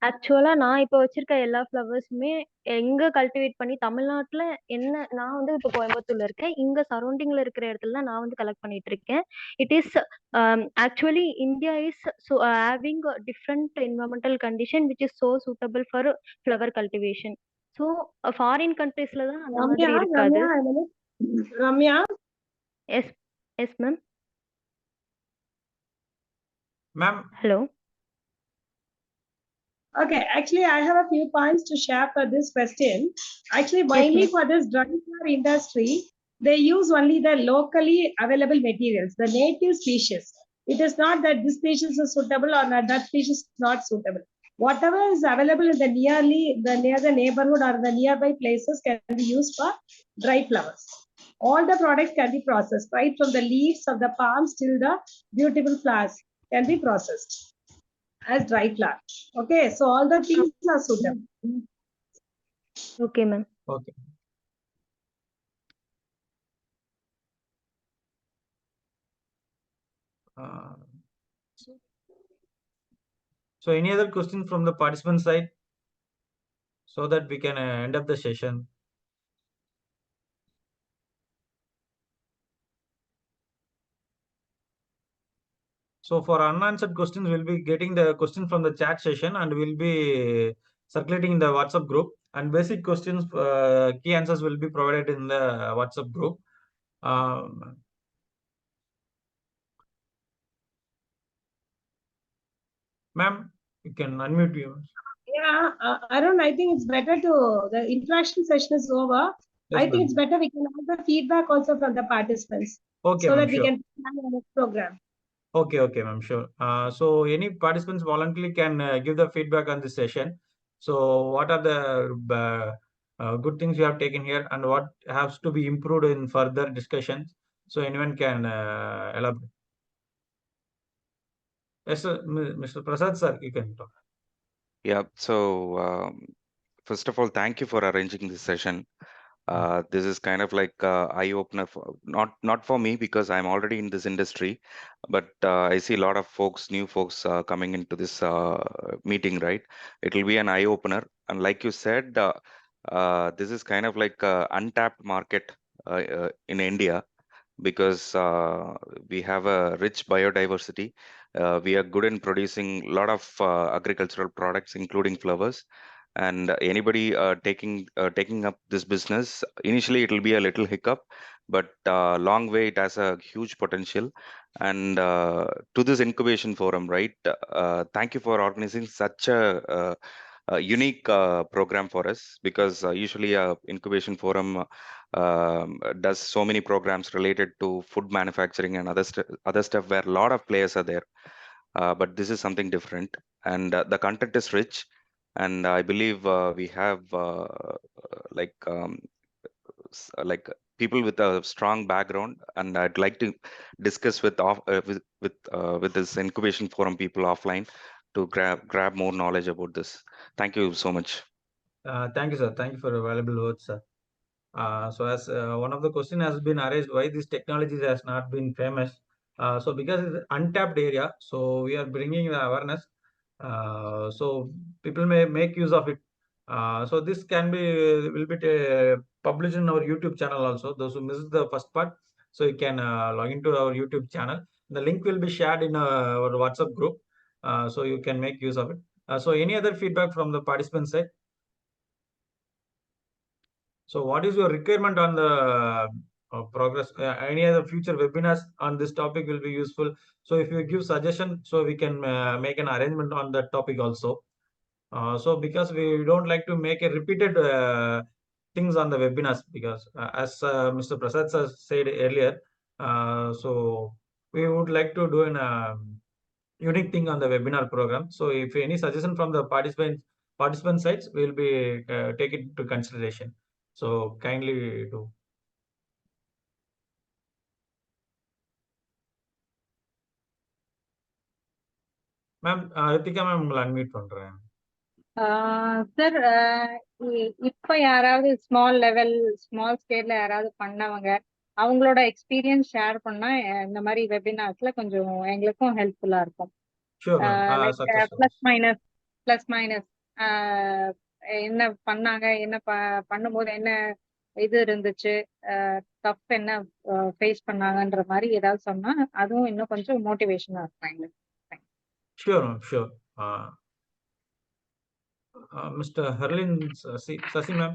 ஆக்சுவலா நான் இப்போ வச்சிருக்க எல்லா ஃப்ளவர்ஸுமே எங்க கல்டிவேட் பண்ணி தமிழ்நாட்டுல நான் வந்து இப்போ கோயம்புத்தூர்ல இருக்கேன். இங்க சரௌண்டிங்ல இருக்கிற இடத்துல நான் வந்து கலெக்ட் பண்ணிட்டு இருக்கேன். It is actually India is having different environmental condition which is so suitable for flower cultivation. So foreign கண்ட்ரீஸ்ல தான் அந்த மாதிரி இருக்காது. Ramya. Yes ma'am. Ma'am. Hello. Okay, actually, I have a few points to share for this question. Actually, mainly for this dry flower industry, they use only the locally available materials, the native species. It is not that this species is suitable or that species is not suitable. Whatever is available in the near the neighborhood or the nearby places can be used for dry flowers. All the products can be processed, right from the leaves of the palms till the beautiful flowers can be processed as dry flower. Okay, so all the things are suitable. Okay, ma'am. Okay. So any other question from the participant side, so that we can end up the session? So for unanswered questions, we'll be getting the question from the chat session and we'll be circulating in the WhatsApp group. And basic questions, key answers will be provided in the WhatsApp group. Ma'am, you can unmute you. Yeah, Arun, I think it's better the interaction session is over. Yes, I think it's better we can have the feedback also from the participants. Okay, so ma'am, that we sure. can plan the next program. Okay, ma'am, sure. So any participants voluntarily can give the feedback on this session. So what are the good things you have taken here and what has to be improved in further discussions? So anyone can elaborate. Yes, sir, Mr. Prasad, sir, you can talk. Yeah. So first of all, thank you for arranging this session. This is kind of like eye opener for not for me because I'm already in this industry, but I see a lot of folks, new folks coming into this meeting. Right, it will be an eye opener, and like you said, this is kind of like untapped market in India because we have a rich biodiversity. We are good in producing a lot of agricultural products, including flowers. And anybody taking up this business, initially it will be a little hiccup, but long way it has a huge potential. And to this incubation forum, right? Thank you for organizing such a unique program for us because usually incubation forum does so many programs related to food manufacturing and other stuff where a lot of players are there. But this is something different, and the content is rich. And I believe we have like like people with a strong background, and I'd like to discuss with this incubation forum people offline to grab more knowledge about this. Thank you so much. Thank you, sir. Thank you for your valuable words, sir. So as one of the question has been raised, why this technology has not been famous? So because it's untapped area, so we are bringing the awareness. So people may make use of it. So this will be published in our YouTube channel also. Those who missed the first part, so you can log into our YouTube channel. The link will be shared in our WhatsApp group, so you can make use of it. So any other feedback from the participant side? So what is your requirement on the progress? Any other future webinars on this topic will be useful. So if you give suggestion, so we can make an arrangement on that topic also. So because we don't like to make a repeated things on the webinars because as Mr. Prasad sir said earlier, so we would like to do an unique thing on the webinar program. So if any suggestion from the participant sides, we'll be take it to consideration. So kindly do. Ma'am Ritika ma'am உங்களை unmute பண்றேன். Sir இப்ப யாராவது small ஸ்கேல்ல யாராவது பண்ணவங்க அவங்களோட experience share பண்ணா இந்த மாதிரி வெபினார்ஸ்ல கொஞ்சம் எங்களுக்கும் ஹெல்ப்ஃபுல்லா இருக்கும். Sure, ma'am. Like plus minus என்ன பண்ணாங்க, என்ன பண்ணும்போது என்ன இது இருந்துச்சு, டஃப் என்ன ஃபேஸ் பண்ணாங்கன்ற மாதிரி ஏதாவது சொன்னா அதுவும் இன்னும் கொஞ்சம் மோட்டிவேஷனா இருக்கும் எங்களுக்கு. Sure, ma'am. Sure. Mr. Herlin Sasi ma'am.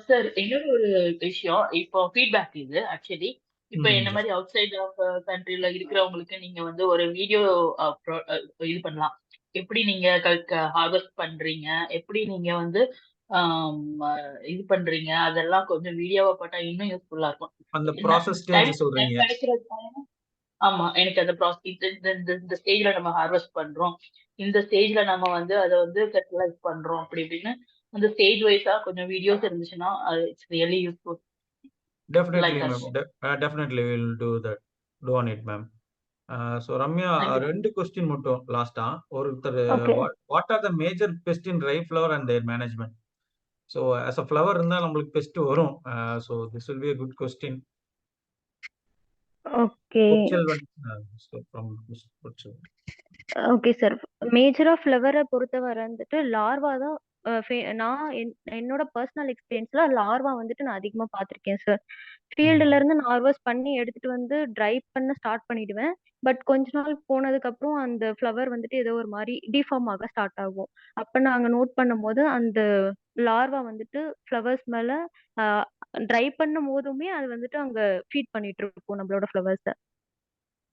Sir இன்னொரு ஒரு விஷயம், இப்போ ஃபீட்பேக் இது ஆக்சுவலி இப்போ என்ன மாதிரி அவுட் சைட் ஆஃப் கண்ட்ரில இருக்கிறவங்களுக்கு நீங்க வந்து ஒரு வீடியோ இது பண்ணலாம். எப்படி நீங்க ஹார்வெஸ்ட் பண்றீங்க, எப்படி நீங்க வந்து இது பண்றீங்க, அதெல்லாம் கொஞ்சம் வீடியோவா போட்டா இன்னும் யூஸ்ஃபுல்லா இருக்கும். அந்த ப்ராசஸ் ஸ்டேஜ் சொல்றீங்க. ஆமா, எனக்கு அந்த இந்த ஸ்டேஜ்ல நம்ம ஹார்வெஸ்ட் பண்றோம், இந்த ஸ்டேஜ்ல நம்ம வந்து அதை வந்து ஃபெர்டிலைஸ் பண்றோம், அப்படி இப்படின்னு அந்த ஸ்டேஜ் வைஸா கொஞ்சம் வீடியோஸ் இருந்துச்சுன்னா it's really useful. Definitely, ma'am. Definitely we will do on it, ma'am. So Ramya, ரெண்டு கொஸ்டின் மட்டும் லாஸ்டா. ஒருத்தர் what are the major pests in dry flower and their management? So as a flower இருந்தா நம்மளுக்கு best வரும். So this will be a good question. Okay. So from Mr. Putsu. Okay sir. மேஜரா ஃப்ளவர பொறுத்தவரை வந்துட்டு லார்வா தான் நான் என்னோட பர்சனல் எக்ஸ்பீரியன்ஸ்ல லார்வா வந்துட்டு நான் அதிகமா பார்த்துருக்கேன் சார். ஃபீல்டுல இருந்து நான் ஹார்வெஸ்ட் பண்ணி எடுத்துட்டு வந்து ட்ரை பண்ண ஸ்டார்ட் பண்ணிடுவேன். பட் கொஞ்ச நாள் போனதுக்கு அப்புறம் அந்த ஃப்ளவர் வந்துட்டு ஏதோ ஒரு மாதிரி டிஃபார்ம் ஆக ஸ்டார்ட் ஆகும். அப்ப நாங்க நோட் பண்ணும்போது அந்த லார்வா வந்துட்டு ஃப்ளவர்ஸ் மேல ட்ரை பண்ணும் போதுமே அது வந்துட்டு அங்க ஃபீட் பண்ணிட்டு இருக்கும் நம்மளோட ஃப்ளவர்ஸ.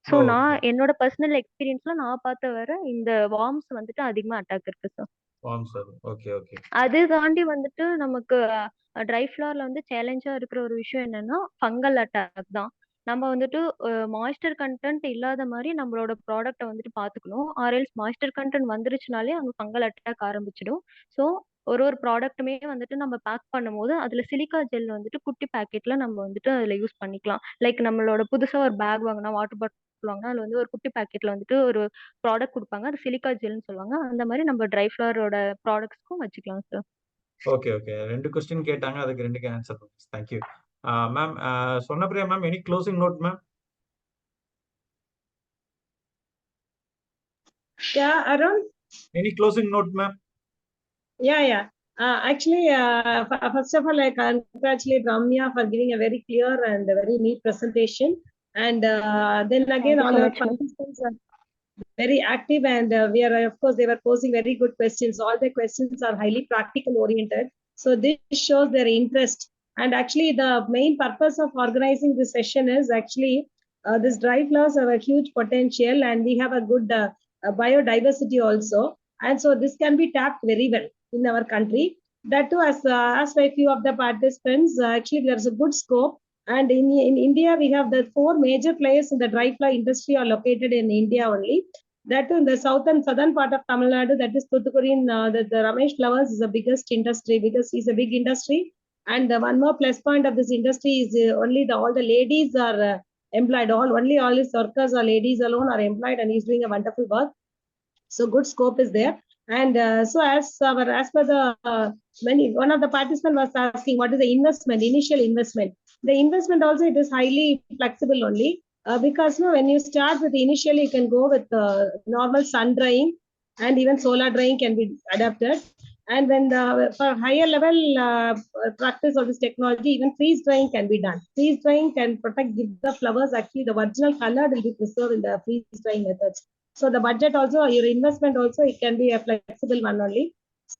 ஸோ Oh, நான் okay. என்னோட பர்சனல் எக்ஸ்பீரியன்ஸ்ல நான் பார்த்த வரை இந்த வார்ம்ஸ் வந்துட்டு அதிகமா அட்டாக் இருக்கு சார். Sir. Okay, okay. அது தாண்டி வந்துட்டு நமக்கு ட்ரை ஃப்ளவர்ல வந்து சேலஞ்சா இருக்கிற ஒரு விஷயம் என்னன்னா ஃபங்கல் அட்டாக் தான். நம்ம வந்துட்டு மாய்ஸ்டர் கண்டென்ட் இல்லாத மாதிரி நம்மளோட ப்ராடக்ட்டை வந்துட்டு பார்த்துக்கணும். ஆர்எல்ஸ் மாய்ஸ்டர் கண்டென்ட் வந்துருச்சுனாலே அங்கே ஃபங்கல் அட்டாக் ஆரம்பிச்சிடும். ஸோ ஒரு ப்ராடக்ட்டுமே வந்துட்டு நம்ம பேக் பண்ணும்போது அதுல சிலிக்கா ஜெல் வந்துட்டு குட்டி பேக்கெட்ல நம்ம வந்துட்டு அதுல யூஸ் பண்ணிக்கலாம். லைக் நம்மளோட புதுசா ஒரு பேக் வாங்கினா வாட்டர் பாட்டில் வாங்கினா அதுல வந்து ஒரு குட்டி பேக்கெட்ல வந்துட்டு ஒரு ப்ராடக்ட் குடுப்பாங்க. அது சிலிக்கா ஜெல்ன்னு சொல்லுவாங்க. அந்த மாரி நம்ம ட்ரை ஃப்ளவரோட ப்ராடக்ட்ஸ்க்கும் வச்சுக்கலாம் சார். Okay, okay. 2 கொஸ்டின் கேட்டாங்க. அதுக்கு 2க்கு ஆன்சர் பண்ணுங்க. Thank you. மேம் சொன்னபிரியா ma'am, any closing note ma'am? Yeah, Arun? Any closing note, ma'am? Yeah. Actually, first of all, I congratulate Ramya for giving a very clear and a very neat presentation. And then Thank again, you all so our much, ma'am. participants are very active, and we are, of course, they were posing very good questions. All the questions are highly practical oriented. So this shows their interest. And actually, the main purpose of organizing this session is actually this dry flowers have a huge potential, and we have a good biodiversity also. And so this can be tapped very well in our country. That too, as by few of the participants, actually there's a good scope. And in India, we have the 4 major players in the dry flower industry are located in India only. That in the southern part of Tamil Nadu, that is Thuthukudi, the Ramesh Flowers is the biggest industry because it's a big industry. And the one more plus point of this industry is only all the ladies are employed. All his workers are ladies alone are employed, and he's doing a wonderful work. So good scope is there. And so as per the one of the participants was asking what is the initial investment. The investment also, it is highly flexible only, because when you start with initially, you can go with normal sun drying, and even solar drying can be adapted. And when for higher level practice of this technology, even freeze drying can be done. Freeze drying can give the flowers, actually the original color will be preserved in the freeze drying methods. So the budget also, your investment also, it can be a flexible one only.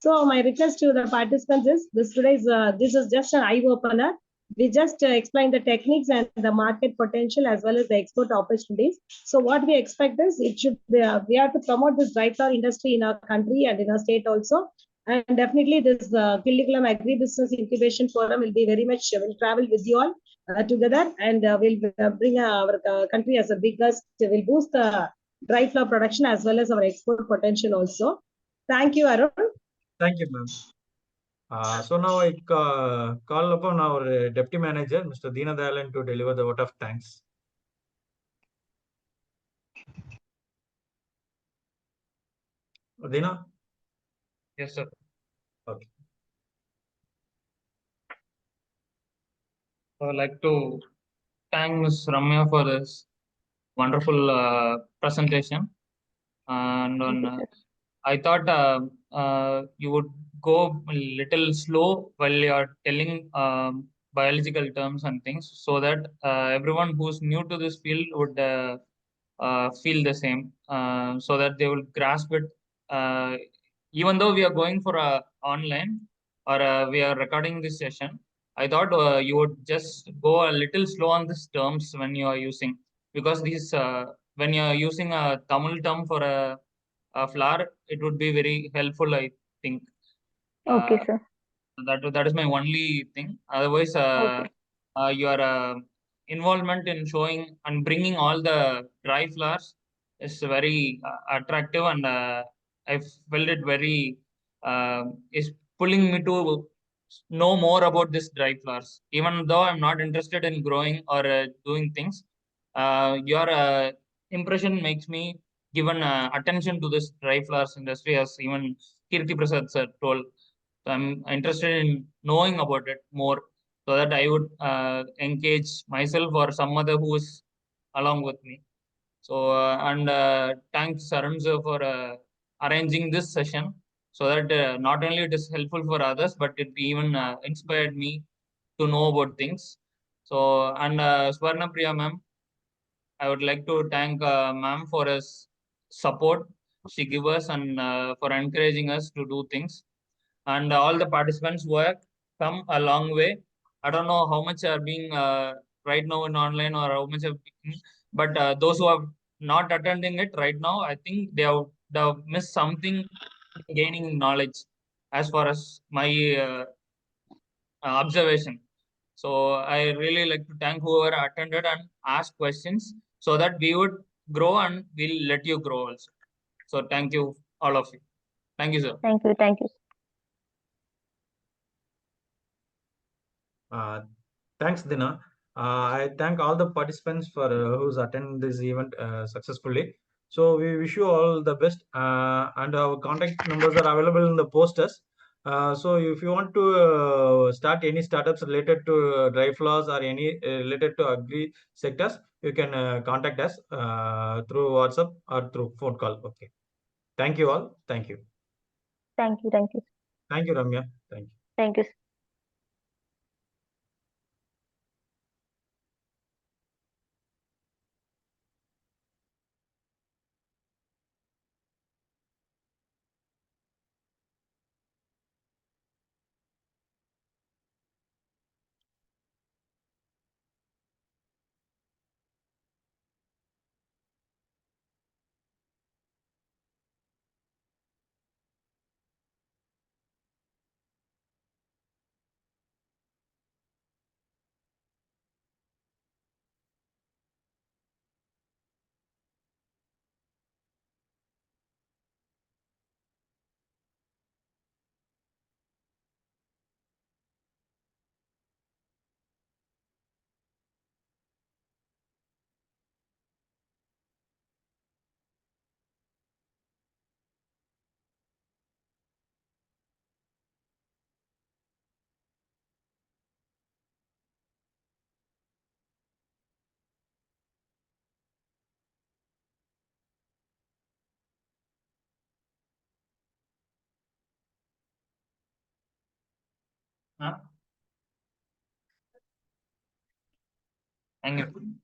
So my request to the participants is this is just an eye opener. We just explain the techniques and the market potential as well as the export opportunities. So what we expect is we have to promote this dry flower industry in our country and in our state also. And definitely this Kilikulam Agri-Business Incubation Forum will be very much, will travel with you all together, and will bring our country as a biggest, will boost the dry flower production as well as our export potential also. Thank you, Arun. Thank you, ma'am. So now I call upon our Deputy Manager, Mr. Deenadayalan, to deliver the vote of thanks. Deena? Yes, sir. Okay. I would like to thank Ms. Ramya for this wonderful presentation. And Thank you, sir. I thought you would go a little slow while you are telling biological terms and things, so that everyone who's new to this field would feel the same, so that they will grasp it. Even though we are going for online, or we are recording this session, I thought you would just go a little slow on these terms when you are using, because these when you are using a Tamil term for a flower, it would be very helpful, I think. Okay, sir. That is my only thing. Otherwise, Okay. your involvement in showing and bringing all the dry flowers is very attractive, and I felt it very is pulling me to know more about this dry flowers. Even though I'm not interested in growing or doing things, your impression makes me given attention to this dry flowers industry, as even Kirti Prasad sir told. So I'm interested in knowing about it more, so that I would engage myself or some other who is along with me. So and thanks Arun sir for arranging this session, so that not only it is helpful for others, but it even inspired me to know about things. So and Swarna Priya ma'am, I would like to thank ma'am for his support she give us, and for encouraging us to do things. And all the participants who have come a long way. I don't know how much are being right now in online, or how much have been, but those who have not attending it right now, I think they have missed something gaining knowledge, as far as my observation. So I really like to thank whoever attended and asked questions, so that we would grow and we'll let you grow also. So thank you, all of you. Thank you, sir. Thank you. Thank you. Thanks, Dina. I thank all the participants for who's attended this event successfully. So we wish you all the best, and our contact numbers are available in the posters. So if you want to start any startups related to dry floors or any related to agri sectors, you can contact us through WhatsApp or through phone call. Okay. Thank you all. Thank you. Thank you. Thank you. Thank you, Ramya. Thank you. Thank you. Huh? Thank you.